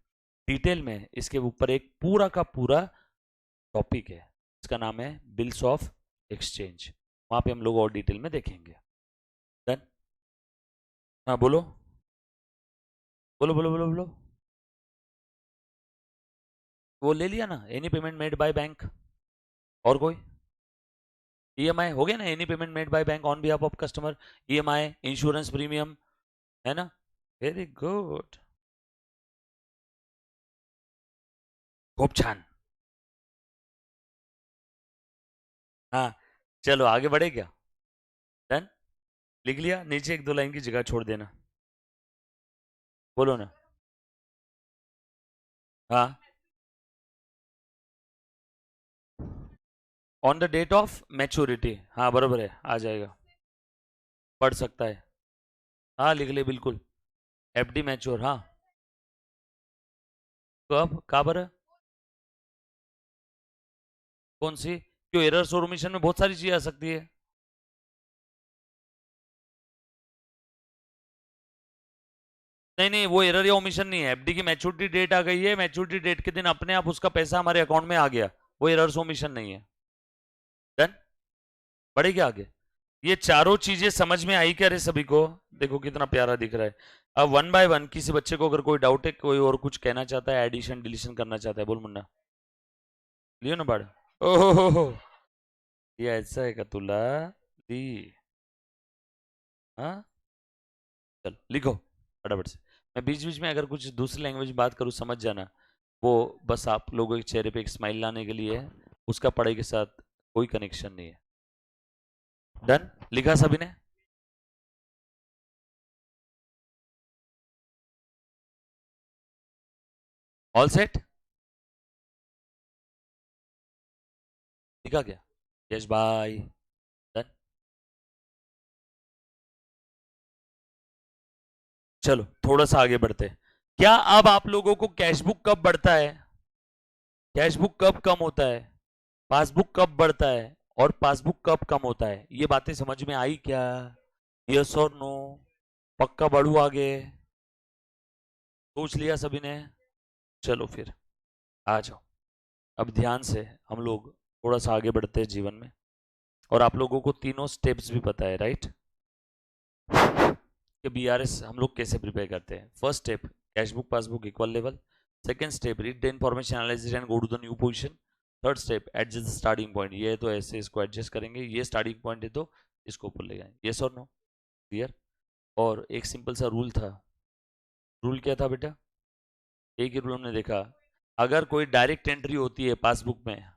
Speaker 1: डिटेल में इसके ऊपर एक पूरा का पूरा टॉपिक है, इसका नाम है बिल्स ऑफ एक्सचेंज। वहां पे हम लोग और डिटेल में देखेंगे। डन? हाँ बोलो, बोलो बोलो बोलो बोलो। वो ले लिया ना, any payment made by bank. और कोई? ईएमआई हो गया ना, any payment made by bank on behalf of customer. EMI, insurance premium, है ना? वेरी गुड, खूब छान। हाँ, चलो आगे बढ़े क्या? डन? लिख लिया? नीचे एक दो लाइन की जगह छोड़ देना। बोलो ना। हाँ, on the date of maturity, हाँ बरोबर है, आ जाएगा। पढ़ सकता है, हाँ लिख ले बिल्कुल। एफडी मैच्योर, हाँ। कब कहाँ पर है? कौन सी? क्यों, एरर्स और ओमिशन में बहुत सारी चीजें आ सकती है। नहीं नहीं, वो एरर या ओमिशन नहीं है, एफडी की मैच्योरिटी डेट आ गई है, मैच्योरिटी डेट के दिन अपने आप उसका पैसा हमारे अकाउंट में आ गया, वो एरर्स ओमिशन नहीं है। डन? बढ़ेगा आगे? ये चारों चीजें समझ में आई क्या रे सभी को? देखो कितना प्यारा दिख रहा है। अब वन बाय वन किसी बच्चे को अगर कोई डाउट है, कोई और कुछ कहना चाहता है, एडिशन डिलीशन करना चाहता है, बोल मुन्ना। लियो ना बाढ़। ओहो, ये ऐसा है का तुला दी? हाँ, चल लिखो फटाफट से। मैं बीच बीच में अगर कुछ दूसरी लैंग्वेज बात करूँ समझ जाना, वो बस आप लोगों के चेहरे पे एक स्माइल लाने के लिए है, उसका पढ़ाई के साथ कोई कनेक्शन नहीं है। डन? लिखा सभी ने? All set? लिखा क्या? Yes bye. डन? चलो थोड़ा सा आगे बढ़ते हैं। क्या अब आप लोगों को कैशबुक कब बढ़ता है, कैशबुक कब कम होता है, पासबुक कब बढ़ता है और पासबुक कब कम होता है, ये बातें समझ में आई क्या? यस और नो? पक्का बढ़ू आगे? सोच लिया सभी ने? चलो फिर आ जाओ। अब ध्यान से हम लोग थोड़ा सा आगे बढ़ते हैं जीवन में। और आप लोगों को तीनों स्टेप्स भी पता है, राइट? कि बीआरएस हम लोग कैसे प्रिपेयर करते हैं। First step, cash book passbook equal level. Second step, read the information, analyse it and go to the new position. Third step, adjust the starting point, ये तो ऐसे इसको एडजस्ट करेंगे, ये स्टार्टिंग पॉइंट है तो इसको ऊपर ले जाएंगे। यस और नो? क्लियर? और एक सिंपल सा रूल था। रूल क्या था बेटा? एक ही रूल हमने देखा, अगर कोई डायरेक्ट एंट्री होती है पासबुक में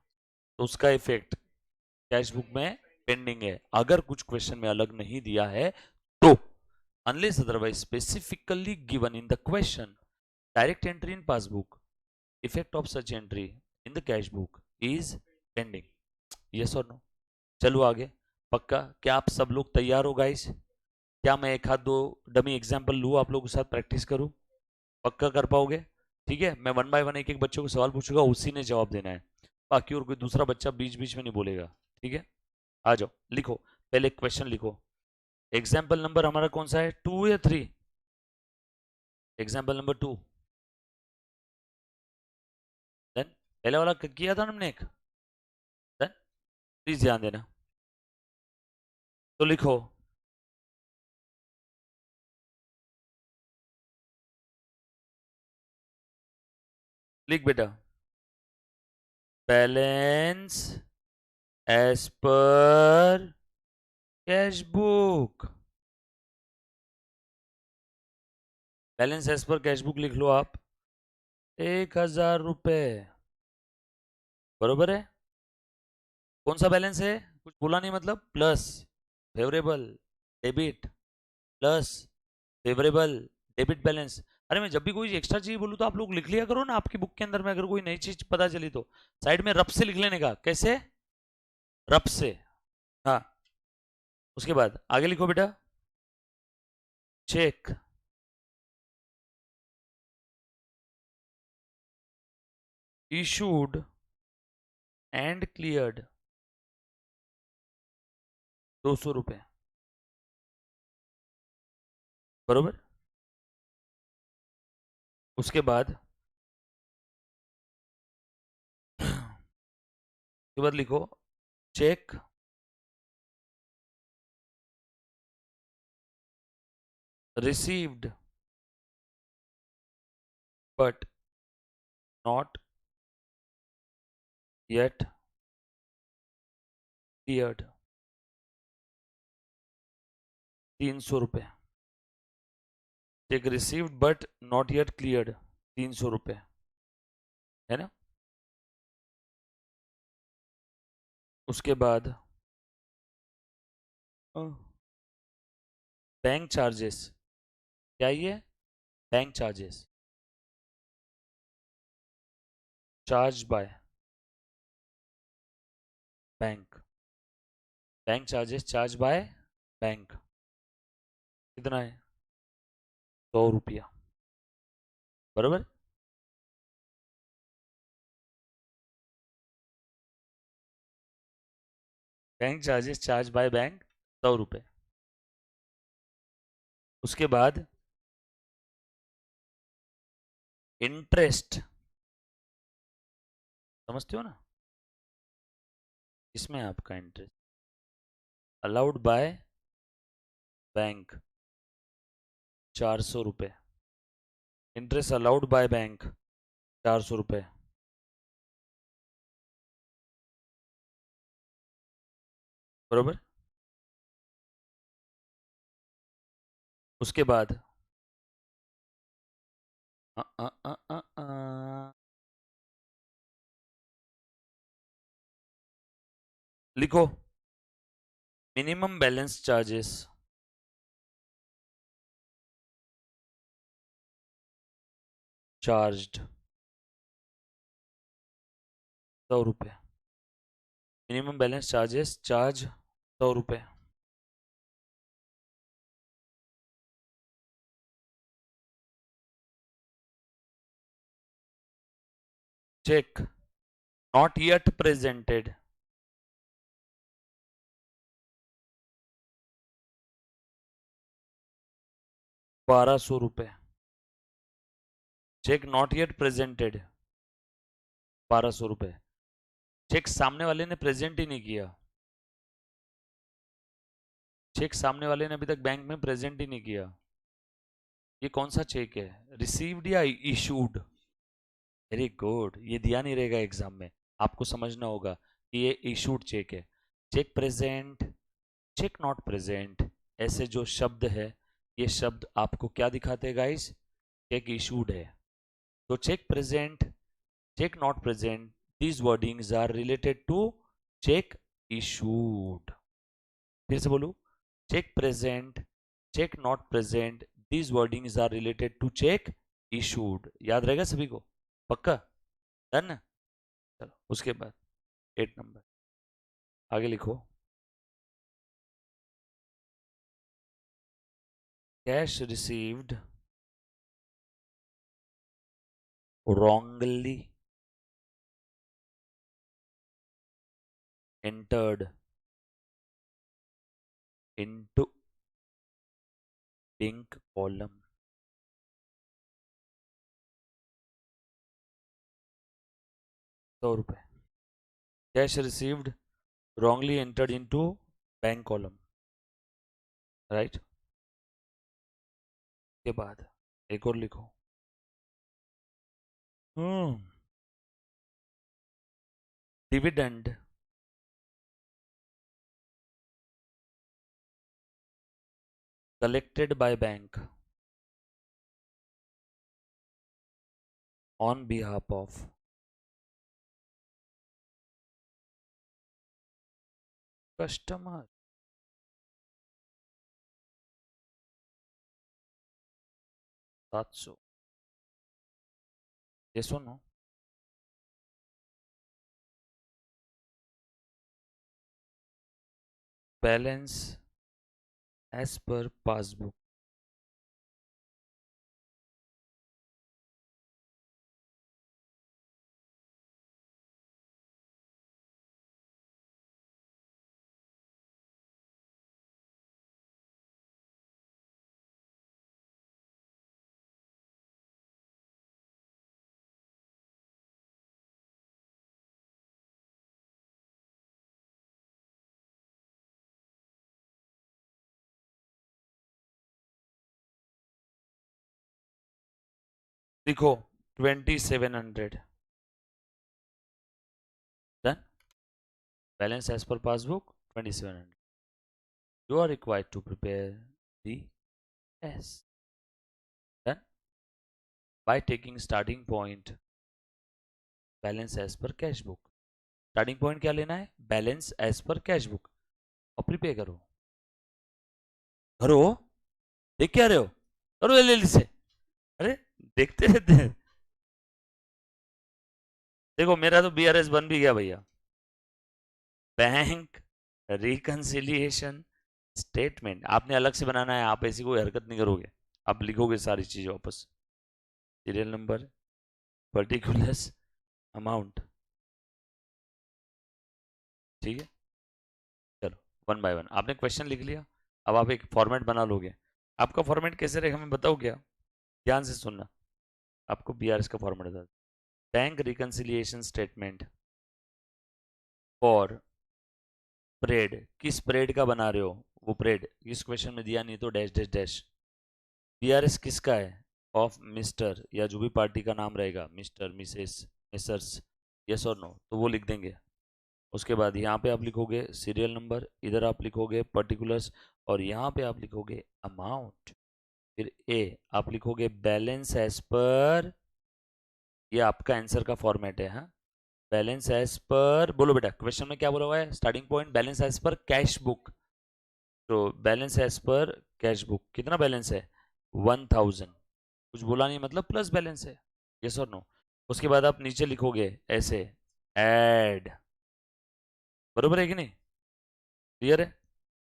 Speaker 1: तो उसका इफेक्ट कैश बुक में पेंडिंग है। अगर कुछ क्वेश्चन में अलग नहीं दिया है तो unless otherwise specifically given in the question, direct entry in passbook, effect of such entry in the cash book is pending. Yes or no? चलो आगे। पक्का? क्या आप सब लोग तैयार हो गाइस? क्या मैं एक हाथ दो डमी एग्जांपल लूँ आप लोगों के साथ प्रैक्टिस करूँ? पक्का कर पाओगे? ठीक है, मैं वन बाय वन एक एक बच्चे को सवाल पूछूंगा, उसी ने जवाब देना है, बाकी और कोई दूसरा बच्चा बीच बीच में नहीं बोलेगा। ठीक है, आ जाओ लिखो। पहले क्वेश्चन लिखो। एग्जाम्पल नंबर हमारा कौन सा है, 2 या 3? Example number 2। देन पहले वाला किया था ना हमने एक। देन प्लीज ध्यान देना। तो लिखो, लिख बेटा, balance as per cash book. Balance as per cash book लिख लो आप, 1,000 रुपए। बरोबर है? कौन सा बैलेंस है? कुछ बोला नहीं मतलब, plus favourable debit, plus favourable debit balance. अरे मैं जब भी कोई एक्स्ट्रा चीज बोलूँ तो आप लोग लिख लिया करो ना आपकी बुक के अंदर में, अगर कोई नई चीज पता चली तो साइड में रफ से लिख लेने का। कैसे? रफ से। हाँ। उसके बाद आगे लिखो बेटा, चेक इशूड एंड क्लियर्ड, 200 रुपए। बरोबर? उसके बाद उसके बाद लिखो, check received but not yet cleared, 300 रुपए। Check received but not yet cleared, 300 रुपए, है ना? उसके बाद बैंक चार्जेस, क्या ये? Bank charges charge by bank, bank charges charge by bank, कितना है? 100 रुपया। बरोबर? Bank charges charge by bank, 100 रुपए। उसके बाद इंटरेस्ट, समझते हो ना? इसमें आपका इंटरेस्ट अलाउड बाय बैंक, 400 रुपए। इंटरेस्ट अलाउड बाय बैंक, 400 रुपए। बरोबर? उसके बाद अ, अ, अ, अ, अ, लिखो, मिनिमम बैलेंस चार्जेस चार्ज्ड, 100 रुपए। मिनिमम बैलेंस चार्जेस चार्ज 100 रुपए। Cheque not yet presented, ₹1200। Cheque not yet presented, ₹1200। Cheque सामने वाले ने प्रेजेंट ही नहीं किया, चेक सामने वाले ने अभी तक बैंक में प्रेजेंट ही नहीं किया। ये कौन सा चेक है, रिसीव्ड या इशूड? वेरी गुड, ये दिया नहीं रहेगा एग्जाम में, आपको समझना होगा कि ये इशूड चेक है। Cheque present, cheque not present, ऐसे जो शब्द है, ये शब्द आपको क्या दिखाते हैं गाइस? चेक इशूड है। तो cheque present, cheque not present, these wordings are related to cheque issued. फिर से बोलू, cheque present, cheque not present, these wordings are related to cheque issued. याद रहेगा सभी को? पक्का? डन? चलो उसके बाद 8 नंबर आगे लिखो। Cash received wrongly entered into bank column। 100 रुपए। Cash received wrongly entered into bank column, right? के बाद एक और लिखो। Dividend collected by bank on behalf of customer। 700। ये सुनो, बैलेंस एज पर पासबुक, लिखो 2700। Done? Balance as per passbook 2700। You are required to prepare the S. Done? By taking starting point balance as per cash book. Starting point क्या लेना है? Balance as per cash book, और prepare करो। करो, देख क्या रहे हो? करो जल्दी से। अरे देखते रहते हैं। देखो मेरा तो बीआरएस बन भी गया भैया। बैंक रिकंसिलिएशन स्टेटमेंट आपने अलग से बनाना है, आप ऐसी कोई हरकत नहीं करोगे, आप लिखोगे सारी चीजें वापस। सीरियल नंबर, पर्टिकुलर्स, अमाउंट, ठीक है? चलो वन बाय वन, आपने क्वेश्चन लिख लिया, अब आप एक फॉर्मेट बना लोगे। आपका फॉर्मेट कैसे रहेगा मैं बताऊँ क्या? ध्यान से सुनना, आपको बीआरएस का फॉर्मेट बता। Bank reconciliation statement for parade, किस परेड का बना रहे हो? वो परेड इस क्वेश्चन में दिया नहीं तो डैश डैश डैश। बीआरएस किसका है? ऑफ मिस्टर, या जो भी पार्टी का नाम रहेगा, मिस्टर, मिसेस, मिसर्स, यस और नो, तो वो लिख देंगे। उसके बाद यहाँ पे आप लिखोगे सीरियल नंबर, इधर आप लिखोगे पर्टिकुलर्स, और यहाँ पे आप लिखोगे अमाउंट। फिर ए आप लिखोगे बैलेंस एज पर, ये आपका आंसर का फॉर्मेट है। हाँ, बैलेंस एज पर, बोलो बेटा क्वेश्चन में क्या बोला हुआ है? Starting point balance as per cash book, तो balance as per cash book कितना बैलेंस है? 1000। कुछ बोला नहीं मतलब प्लस बैलेंस है, यस और नो। उसके बाद आप नीचे लिखोगे ऐसे ऐड, बरोबर है कि नहीं? क्लियर है?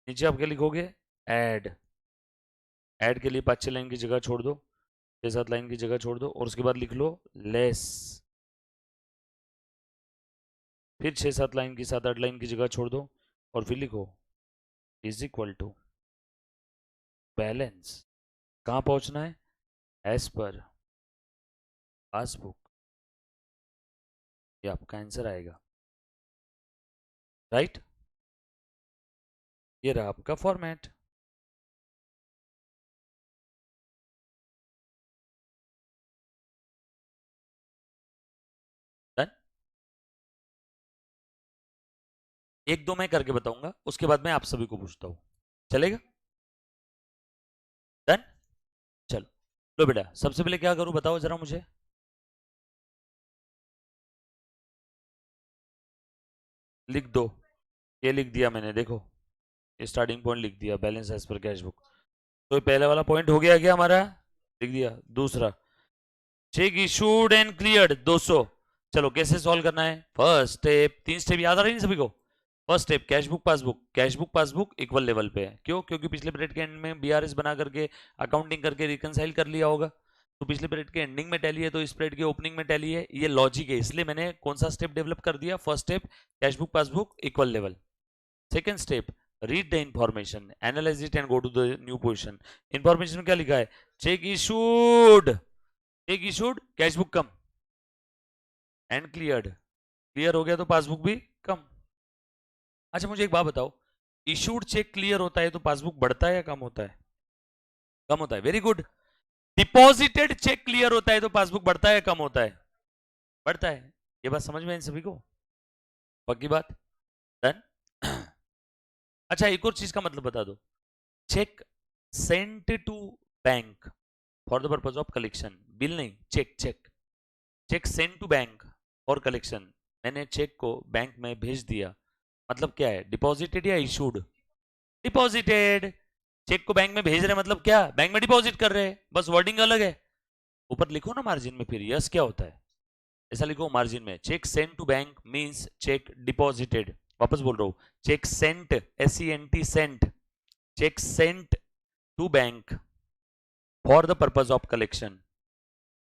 Speaker 1: नीचे आप क्या लिखोगे? ऐड। ऐड के लिए 5-6 लाइन की जगह छोड़ दो, 6-7 लाइन की जगह छोड़ दो, और उसके बाद लिख लो लेस। फिर 6-7 लाइन की 7-8 लाइन की जगह छोड़ दो और फिर लिखो इज इक्वल टू बैलेंस। कहाँ पहुंचना है? As per passbook. ये आपका आंसर आएगा, राइट। ये रहा आपका फॉर्मेट। डन। एक दो मैं करके बताऊंगा, उसके बाद मैं आप सभी को पूछता हूं, चलेगा? डन। चलो लो बेटा, सबसे पहले क्या करूं बताओ जरा मुझे। लिख दो। ये लिख दिया मैंने, देखो स्टार्टिंग पॉइंट लिख दिया, balance as per cash book. तो ये पहला वाला पॉइंट हो गया क्या हमारा? लिख दिया। दूसरा, चेक इशूड एंड क्लियर्ड 200। चलो कैसे सॉल्व करना है? फर्स्ट स्टेप, 3 स्टेप याद आ रही है सभी को? First step cash book passbook, cash book passbook equal level पे है। क्यों? क्योंकि पिछले पीरियड के एंड में बीआरएस बना करके अकाउंटिंग करके रिकनसाइल कर लिया होगा, तो पिछले पीरियड के एंडिंग में टैली है तो इस पीरियड के ओपनिंग में टैली है। ये लॉजिक है, इसलिए मैंने कौन सा स्टेप डेवलप कर दिया? First step cash book passbook equal level. Second step, read the information, analyse it and go to the new position. Information में क्या लिखा है? Cheque issued, cheque issued cash book कम एंड क्लियर्ड। क्लियर हो गया तो पासबुक भी कम। अच्छा मुझे एक बात बताओ, इशूड चेक क्लियर होता है तो पासबुक बढ़ता है या कम होता है? कम होता है, very good. Deposited cheque clear होता है तो पासबुक बढ़ता है या कम होता है? बढ़ता है। ये बात समझ में आई सभी को? पक्की बात? डन। अच्छा एक और चीज का मतलब बता दो। Cheque sent to bank for the purpose of collection, bill नहीं, cheque cheque cheque send to bank for collection. मैंने चेक को बैंक में भेज दिया, मतलब क्या है? डिपॉजिटेड या इशूड? डिपॉजिटेड। चेक को बैंक में भेज रहे मतलब क्या? बैंक में डिपॉजिट कर रहे हैं, बस वर्डिंग अलग है। ऊपर लिखो ना मार्जिन में, फिर यस क्या होता है ऐसा लिखो मार्जिन में। Cheque send to bank means cheque deposited. वापस बोल रहा हूं, cheque sent, SENT sent, cheque sent to bank for the purpose of collection.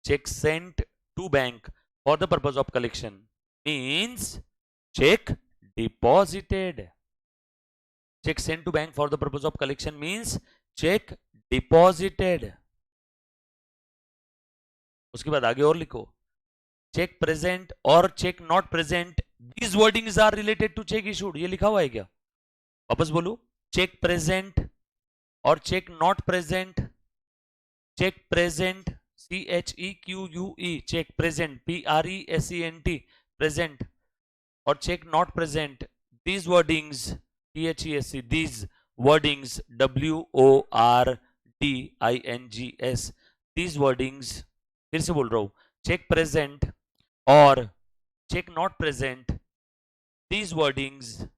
Speaker 1: check sent to bank for the purpose of collection means check deposited. Check sent to bank for the purpose of collection means check deposited. उसके बाद आगे और लिखो, cheque present और cheque not present, these wordings are related to check issued। ये लिखा हुआ है क्या? वापस बोलो, चेक प्रेजेंट और cheque not present, cheque present CHEQUE, cheque present PRESENT present, और cheque not present these wordings THESC, these wordings WORDINGS, these wordings। फिर से बोल रहा हूं, चेक प्रेजेंट और cheque not present, these wordings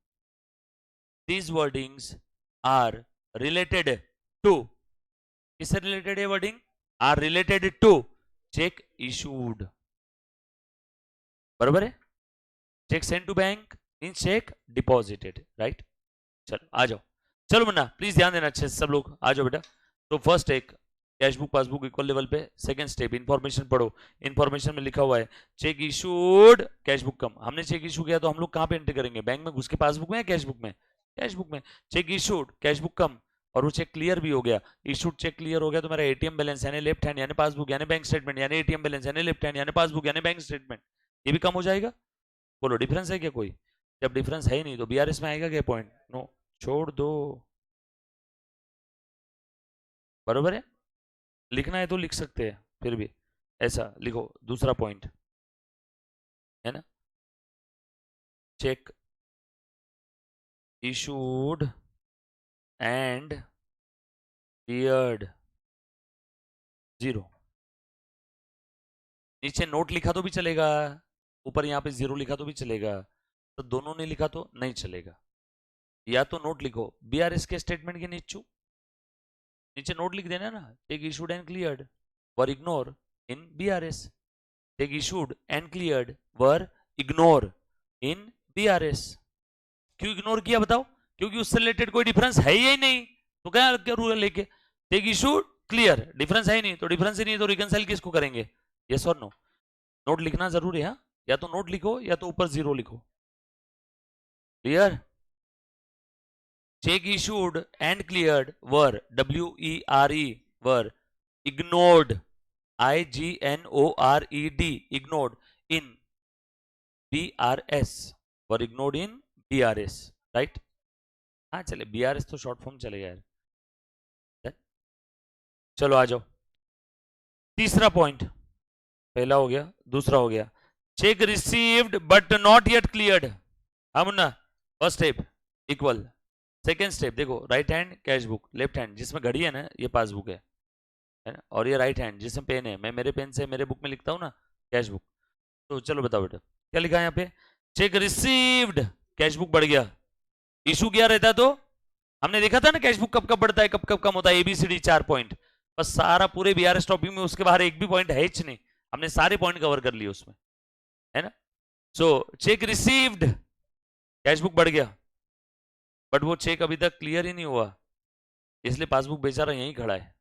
Speaker 1: are related to, किससे related है wording? Are related to cheque issued. बरोबर है? Cheque send to bank means cheque deposited, right. चलो आ जाओ, चलो मुन्ना प्लीज ध्यान देना अच्छे से सब लोग, आ जाओ बेटा। तो फर्स्ट एक cash book passbook equal level पे। सेकंड स्टेप इंफॉर्मेशन पढ़ो, इंफॉर्मेशन में लिखा हुआ है चेक इशूड कैश बुक कम। हमने चेक इशू किया तो हम लोग कहां पे एंट्री करेंगे? बैंक में घुस के पासबुक में या कैश बुक में? कैश बुक में। चेक इशूड कैश बुक कम, और वो चेक क्लियर भी हो गया। इशूड चेक क्लियर हो गया तो मेरा एटीएम बैलेंस यानी लेफ्ट हैंड यानी पासबुक यानी बैंक स्टेटमेंट यानी एटीएम बैलेंस यानी लेफ्ट हैंड यानी पासबुक यानी बैंक स्टेटमेंट, ये भी कम हो जाएगा। बोलो डिफरेंस है क्या कोई? जब डिफरेंस है ही नहीं तो बीआरएस में आएगा क्या पॉइंट? नो, छोड़ दो। बरोबर है? लिखना है तो लिख सकते हैं, फिर भी ऐसा लिखो। दूसरा पॉइंट है ना, चेक इशूड एंड क्लियर्ड 0। नीचे नोट लिखा तो भी चलेगा, ऊपर यहाँ पे 0 लिखा तो भी चलेगा, तो दोनों ने लिखा तो नहीं चलेगा। या तो नोट लिखो बीआरएस के स्टेटमेंट के नीचे नोट लिख देना ना, cheque issued and cleared were ignore in BRS. Cheque issued and cleared were ignore in BRS. क्यों इग्नोर किया बताओ? क्योंकि उससे रिलेटेड कोई डिफरेंस है ही नहीं, तो क्या रूल लेके टेक इशूड क्लियर, डिफरेंस है ही नहीं तो डिफरेंस ही नहीं तो रिकंसाइल किसको करेंगे? यस और नो? नोट लिखना जरूरी है, या तो नोट लिखो या तो ऊपर 0 लिखो। Clear? Cheque issued and cleared were WERE were ignored, IGNORED ignored in BRS, were ignored in BRS, right? हाँ चले, BRS तो शॉर्ट फॉर्म चलेगा यार। चलो आ जाओ, तीसरा पॉइंट, पहला हो गया, दूसरा हो गया, cheque received but not yet cleared. हाँ Munna, first step equal, second step देखो, right hand cash book, left hand जिसमें घड़ी है ना ये पासबुक है ना, और ये राइट हैंड जिसमें पेन है, मैं मेरे पेन से मेरे बुक में लिखता हूँ ना कैश बुक। तो चलो बताओ बेटा क्या लिखा है यहाँ पे, चेक रिसीव्ड, कैश बुक बढ़ गया, इशू किया रहता तो हमने देखा था ना कैश बुक कब कब बढ़ता है कब कब कम होता है, एबीसीडी 4 पॉइंट, बस सारा पूरे बीआरएस टॉपिक में उसके बाहर एक भी पॉइंट है ही नहीं, हमने सारे पॉइंट कवर कर लिए उसमें, है ना। So check received, cash book बढ़ गया, बट वो चेक अभी तक क्लियर ही नहीं हुआ, इसलिए पासबुक बेचारा यहीं खड़ा है।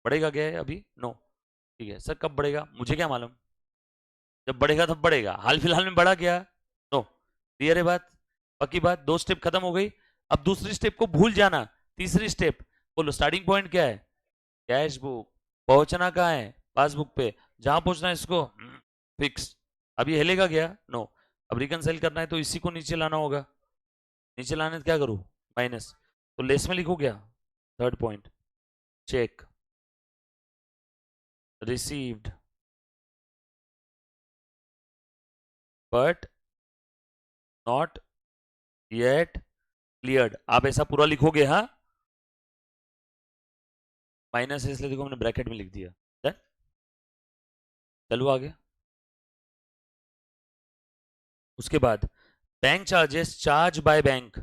Speaker 1: बढ़ेगा क्या है अभी? नो। ठीक है सर, कब बढ़ेगा मुझे क्या मालूम, जब बढ़ेगा तब बढ़ेगा, हाल फिलहाल में बढ़ा क्या? नो। क्लियर है बात, पक्की बात, दो स्टेप खत्म हो गई। अब दूसरी स्टेप को भूल जाना, तीसरी स्टेप बोलो, स्टार्टिंग पॉइंट क्या है? कैश बुक, पहुंचना कहाँ है? पासबुक पे, जहां पहुंचना है इसको फिक्स। अब ये हिलेगा क्या? नो। अब रिकनसाइल करना है तो इसी को नीचे लाना होगा, नीचे लाने तो क्या करूं? माइनस, तो लेस में लिखो क्या? Third point, check received but not yet cleared, आप ऐसा पूरा लिखोगे हाँ, माइनस है इसलिए देखो मैंने ब्रैकेट में लिख दिया। Done? चलो आगे, उसके बाद bank charges charge by bank,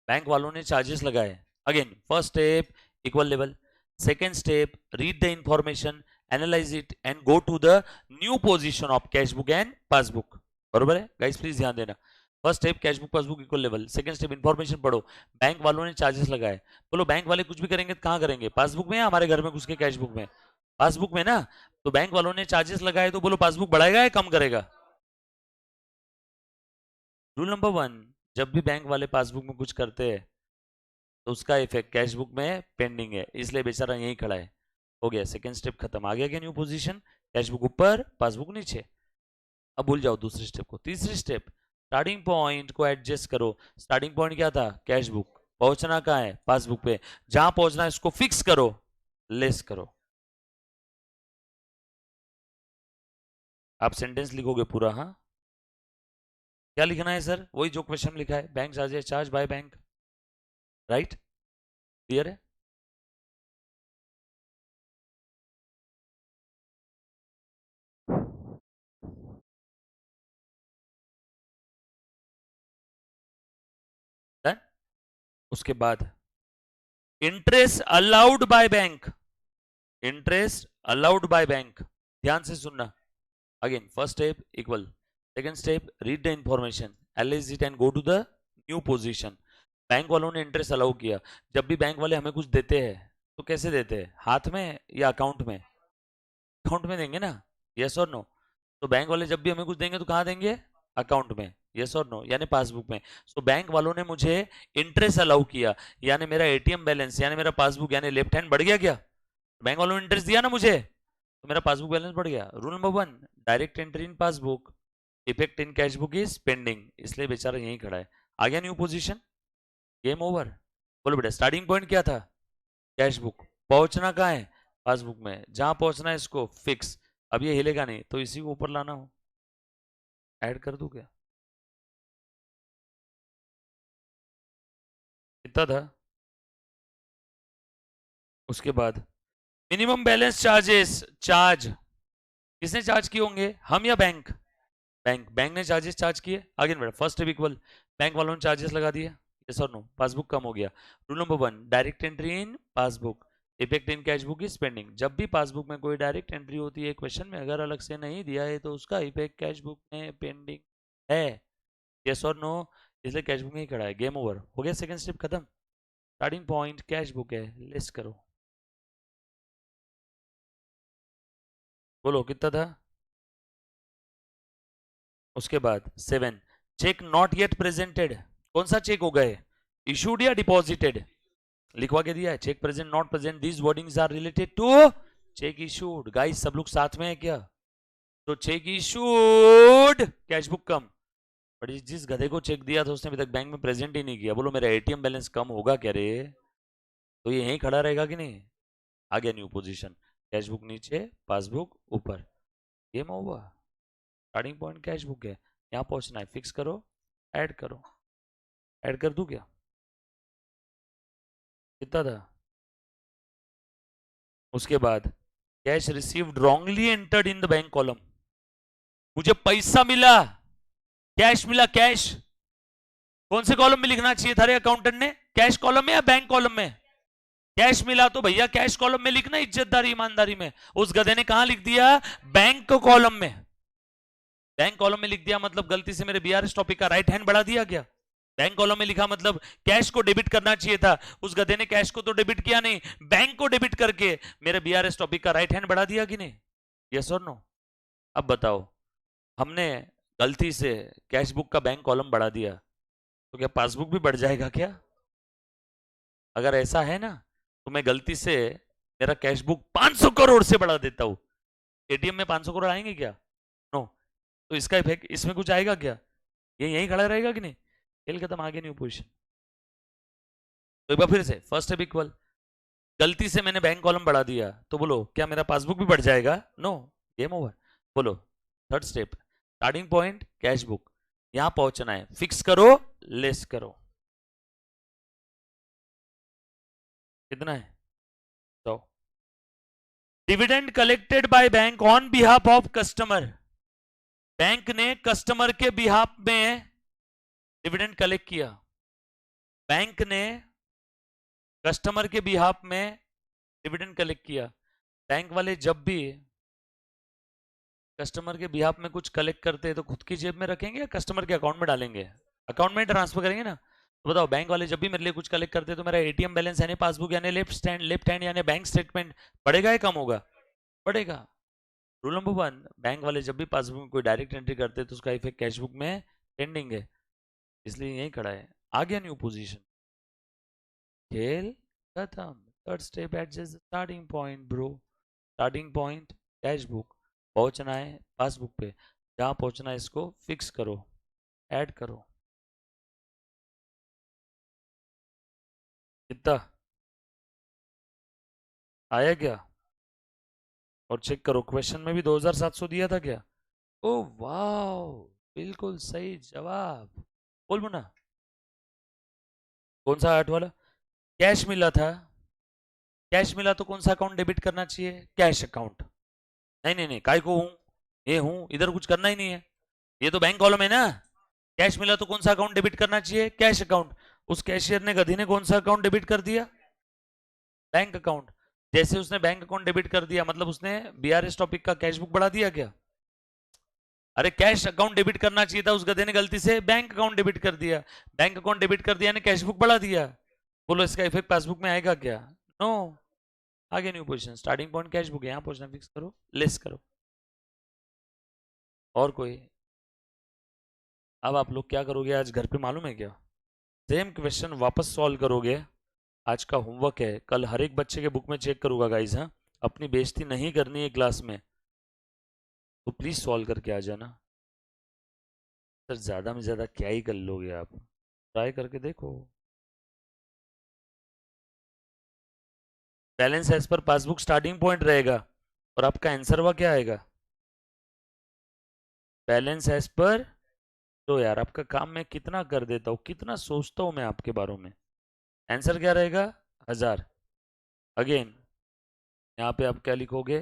Speaker 1: bank वालों ने चार्जेस लगाए। Again first step equal level, second step read the information, analyse it and go to the new position of cash book and passbook. बरोबर है guys, please ध्यान देना। First step cash book passbook equal level, second step information पढ़ो, bank वालों ने charges लगाए। बोलो bank वाले कुछ भी करेंगे तो कहां करेंगे? पासबुक में या हमारे घर में घुस के कैश बुक में? पासबुक में ना। तो बैंक वालों ने चार्जेस लगाए तो बोलो पासबुक बढ़ाएगा या कम करेगा? रूल नंबर 1, जब भी बैंक वाले पासबुक में कुछ करते हैं तो उसका इफेक्ट कैश बुक में पेंडिंग है, इसलिए बेचारा यहीं खड़ा है। हो गया, सेकंड स्टेप खत्म, आ गया क्या न्यू पोजीशन, कैश बुक ऊपर पासबुक नीचे। अब भूल जाओ दूसरे स्टेप को, तीसरी स्टेप, स्टार्टिंग पॉइंट को एडजस्ट करो। स्टार्टिंग पॉइंट क्या था? कैश बुक, पहुंचना कहाँ है? पासबुक पे, जहां पहुंचना है इसको फिक्स करो, लेस करो। आप सेंटेंस लिखोगे पूरा हाँ, क्या लिखना है सर? वही जो क्वेश्चन लिखा है, bank charges charge by bank, right? Clear है? Done? उसके बाद interest allowed by bank, interest allowed by bank, ध्यान से सुनना। Again first step equal, second step read the information, analyse it and go to the new position. Bank वालों ने interest allow किया, जब भी बैंक वाले हमें कुछ देते हैं तो कैसे देते हैं? हाथ में या अकाउंट में? अकाउंट में देंगे ना, यस और नो? तो बैंक वाले जब भी हमें कुछ देंगे तो कहाँ देंगे? अकाउंट में, यस और नो, यानी पासबुक में। सो बैंक वालों ने मुझे इंटरेस्ट अलाउ किया, यानी मेरा एटीएम बैलेंस यानी मेरा पासबुक यानी लेफ्ट हैंड बढ़ गया क्या? बैंक वालों ने इंटरेस्ट दिया ना मुझे, तो मेरा पासबुक बैलेंस बढ़ गया। Rule number 1, direct entry in passbook, effect in cash book is pending, इसलिए बेचारा यहीं खड़ा है। आ गया न्यू पोजीशन, गेम ओवर। बोलो बेटा स्टार्टिंग पॉइंट क्या था? कैश बुक, पहुंचना कहाँ है? पासबुक में, जहां पहुंचना है इसको फिक्स। अब ये हिलेगा नहीं तो इसी को ऊपर लाना हो, ऐड कर दूं क्या? कितना था? उसके बाद मिनिमम बैलेंस चार्जेस, चार्ज किसने चार्ज किए होंगे? हम या बैंक? बैंक, बैंक ने चार्जेस चार्ज किए। आगे बढ़ा, फर्स्ट स्टेप इक्वल, बैंक वालों ने चार्जेस लगा दिए, यस और नो, पासबुक कम हो गया। Rule number 1, direct entry in passbook, effect in cash book is pending. जब भी पासबुक में कोई डायरेक्ट एंट्री होती है क्वेश्चन में, अगर अलग से नहीं दिया है तो उसका इफेक्ट कैश बुक में पेंडिंग है, यस और नो, इसलिए कैश बुक में ही खड़ा है। गेम ओवर, हो गया, सेकंड स्टेप खत्म। स्टार्टिंग पॉइंट कैश बुक है, लिस्ट करो, बोलो कितना था? उसके बाद 7, चेक नॉट येट प्रेजेंटेड, कौन सा चेक होगा है, इशूड या डिपॉजिटेड? लिखवा के दिया है cheque present not present these wordings are related to cheque issued. Guys सब लोग साथ में है क्या? तो चेक इशूड कैश बुक कम, बट जिस गधे को चेक दिया था उसने अभी तक बैंक में प्रेजेंट ही नहीं किया, बोलो मेरा एटीएम बैलेंस कम होगा क्या रे? तो ये यहीं खड़ा रहेगा कि नहीं? आ गया न्यू पोजीशन, कैश बुक नीचे पासबुक ऊपर, game over. Starting point cash book है, यहाँ पहुंचना है, फिक्स करो, ऐड करो। ऐड कर दूं क्या? कितना था? उसके बाद cash received wrongly entered in the bank column, मुझे पैसा मिला, कैश मिला, कैश कौन से कॉलम में लिखना चाहिए था रे अकाउंटेंट ने? कैश कॉलम में या बैंक कॉलम में? कैश मिला तो भैया कैश कॉलम में लिखना, इज्जतदारी ईमानदारी में। उस गधे ने कहां लिख दिया? बैंक कॉलम में। बैंक कॉलम में लिख दिया मतलब गलती से मेरे बीआरएस टॉपिक का राइट हैंड बढ़ा दिया गया। बैंक कॉलम में लिखा मतलब कैश को डेबिट करना चाहिए था, उस गधे ने कैश को तो डेबिट किया नहीं, बैंक को डेबिट करके मेरे बीआरएस टॉपिक का राइट हैंड बढ़ा दिया कि नहीं? यस और नो? अब बताओ, हमने गलती से कैश बुक का बैंक कॉलम बढ़ा दिया तो क्या पासबुक भी बढ़ जाएगा क्या? अगर ऐसा है ना तो मैं गलती से मेरा कैश बुक 500 करोड़ से बढ़ा देता हूं, एटीएम में 500 करोड़ आएंगे क्या? नो। तो इसका इफेक्ट इसमें कुछ आएगा क्या? ये यहीं खड़ा रहेगा कि नहीं? खेल खत्म, आगे न्यू पोजीशन। तो एक बार फिर से फर्स्ट स्टेप इक्वल, गलती से मैंने बैंक कॉलम बढ़ा दिया तो बोलो क्या मेरा पासबुक भी बढ़ जाएगा? No, game over. बोलो third step, starting point cash book, यहां पहुंचना है, फिक्स करो, लेस करो। कितना है? तो dividend collected by bank on behalf of customer, bank ने कस्टमर के बिहाफ में डिविडेंड कलेक्ट किया, बैंक ने कस्टमर के बिहाफ में डिविडेंड कलेक्ट किया। बैंक वाले जब भी कस्टमर के बिहाफ में कुछ कलेक्ट करते हैं तो खुद की जेब में रखेंगे या कस्टमर के अकाउंट में डालेंगे? अकाउंट में ट्रांसफर करेंगे ना। तो बताओ बैंक वाले जब भी मेरे लिए कुछ कलेक्ट करते हैं तो मेरा एटीएम बैलेंस यानी पासबुक यानी लेफ्ट हैंड यानी बैंक स्टेटमेंट बढ़ेगा या कम होगा? बढ़ेगा। रूल नंबर 1, बैंक वाले जब भी पासबुक में कोई डायरेक्ट एंट्री करते हैं तो उसका इफेक्ट कैशबुक में पेंडिंग है, इसलिए यही खड़ा है। आ गया न्यू पोजीशन, खेल खत्म। Third step adjust starting point bro, starting point cash book, पहुंचना है पासबुक पे, जहां पहुंचना है इसको फिक्स करो, ऐड करो। कितना आया क्या? और चेक करो क्वेश्चन में भी 2700 दिया था क्या? ओ वाह, बिल्कुल सही जवाब। बोल मुन्ना, कौन सा 8 वाला? कैश मिला था, कैश मिला तो कौन सा अकाउंट डेबिट करना चाहिए? Cash account. नहीं नहीं नहीं, काय को हूं, ये हूं, इधर कुछ करना ही नहीं है, ये तो बैंक कॉलम है ना। कैश मिला तो कौन सा अकाउंट डेबिट करना चाहिए? Cash account. उस कैशियर ने गधी ने कौन सा अकाउंट डेबिट कर दिया? Bank account. जैसे उसने बैंक अकाउंट डेबिट कर दिया मतलब उसने बीआरएस टॉपिक का कैश बुक बढ़ा दिया क्या? अरे कैश अकाउंट डेबिट करना चाहिए था, उस गधे ने गलती से बैंक अकाउंट डेबिट कर दिया, बैंक अकाउंट डेबिट कर दिया ने कैश बुक बढ़ा दिया। बोलो इसका इफेक्ट पासबुक में आएगा क्या? नो। आगे new position, starting point cash book है, यहां पहुंचना, फिक्स करो, लेस करो। और कोई? अब आप लोग क्या करोगे आज घर पे मालूम है क्या? सेम क्वेश्चन वापस सॉल्व करोगे। आज का होमवर्क है, कल हर एक बच्चे के बुक में चेक करूंगा गाइज। हाँ, अपनी बेइज्जती नहीं करनी है क्लास में, तो प्लीज सॉल्व करके आ जाना। सर ज्यादा में ज्यादा क्या ही कर लोगे आप, ट्राई करके देखो। Balance as per passbook starting point रहेगा और आपका आंसर हुआ क्या आएगा? बैलेंस एज पर। तो यार आपका काम मैं कितना कर देता हूँ, कितना सोचता हूँ मैं आपके बारे में। आंसर क्या रहेगा? 1000। अगेन यहाँ पे आप क्या लिखोगे?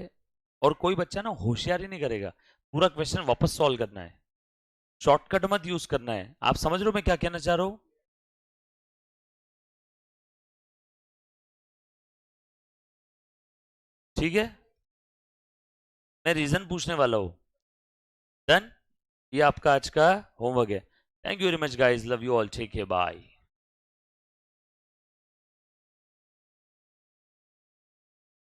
Speaker 1: और कोई बच्चा ना होशियारी नहीं करेगा, पूरा क्वेश्चन वापस सॉल्व करना है, शॉर्टकट मत यूज करना है। आप समझ रहे हो मैं क्या कहना चाह रहा हूं? ठीक है, मैं रीजन पूछने वाला हूं। डन, ये आपका आज का होमवर्क है। Thank you very much guys, love you all, take care, bye.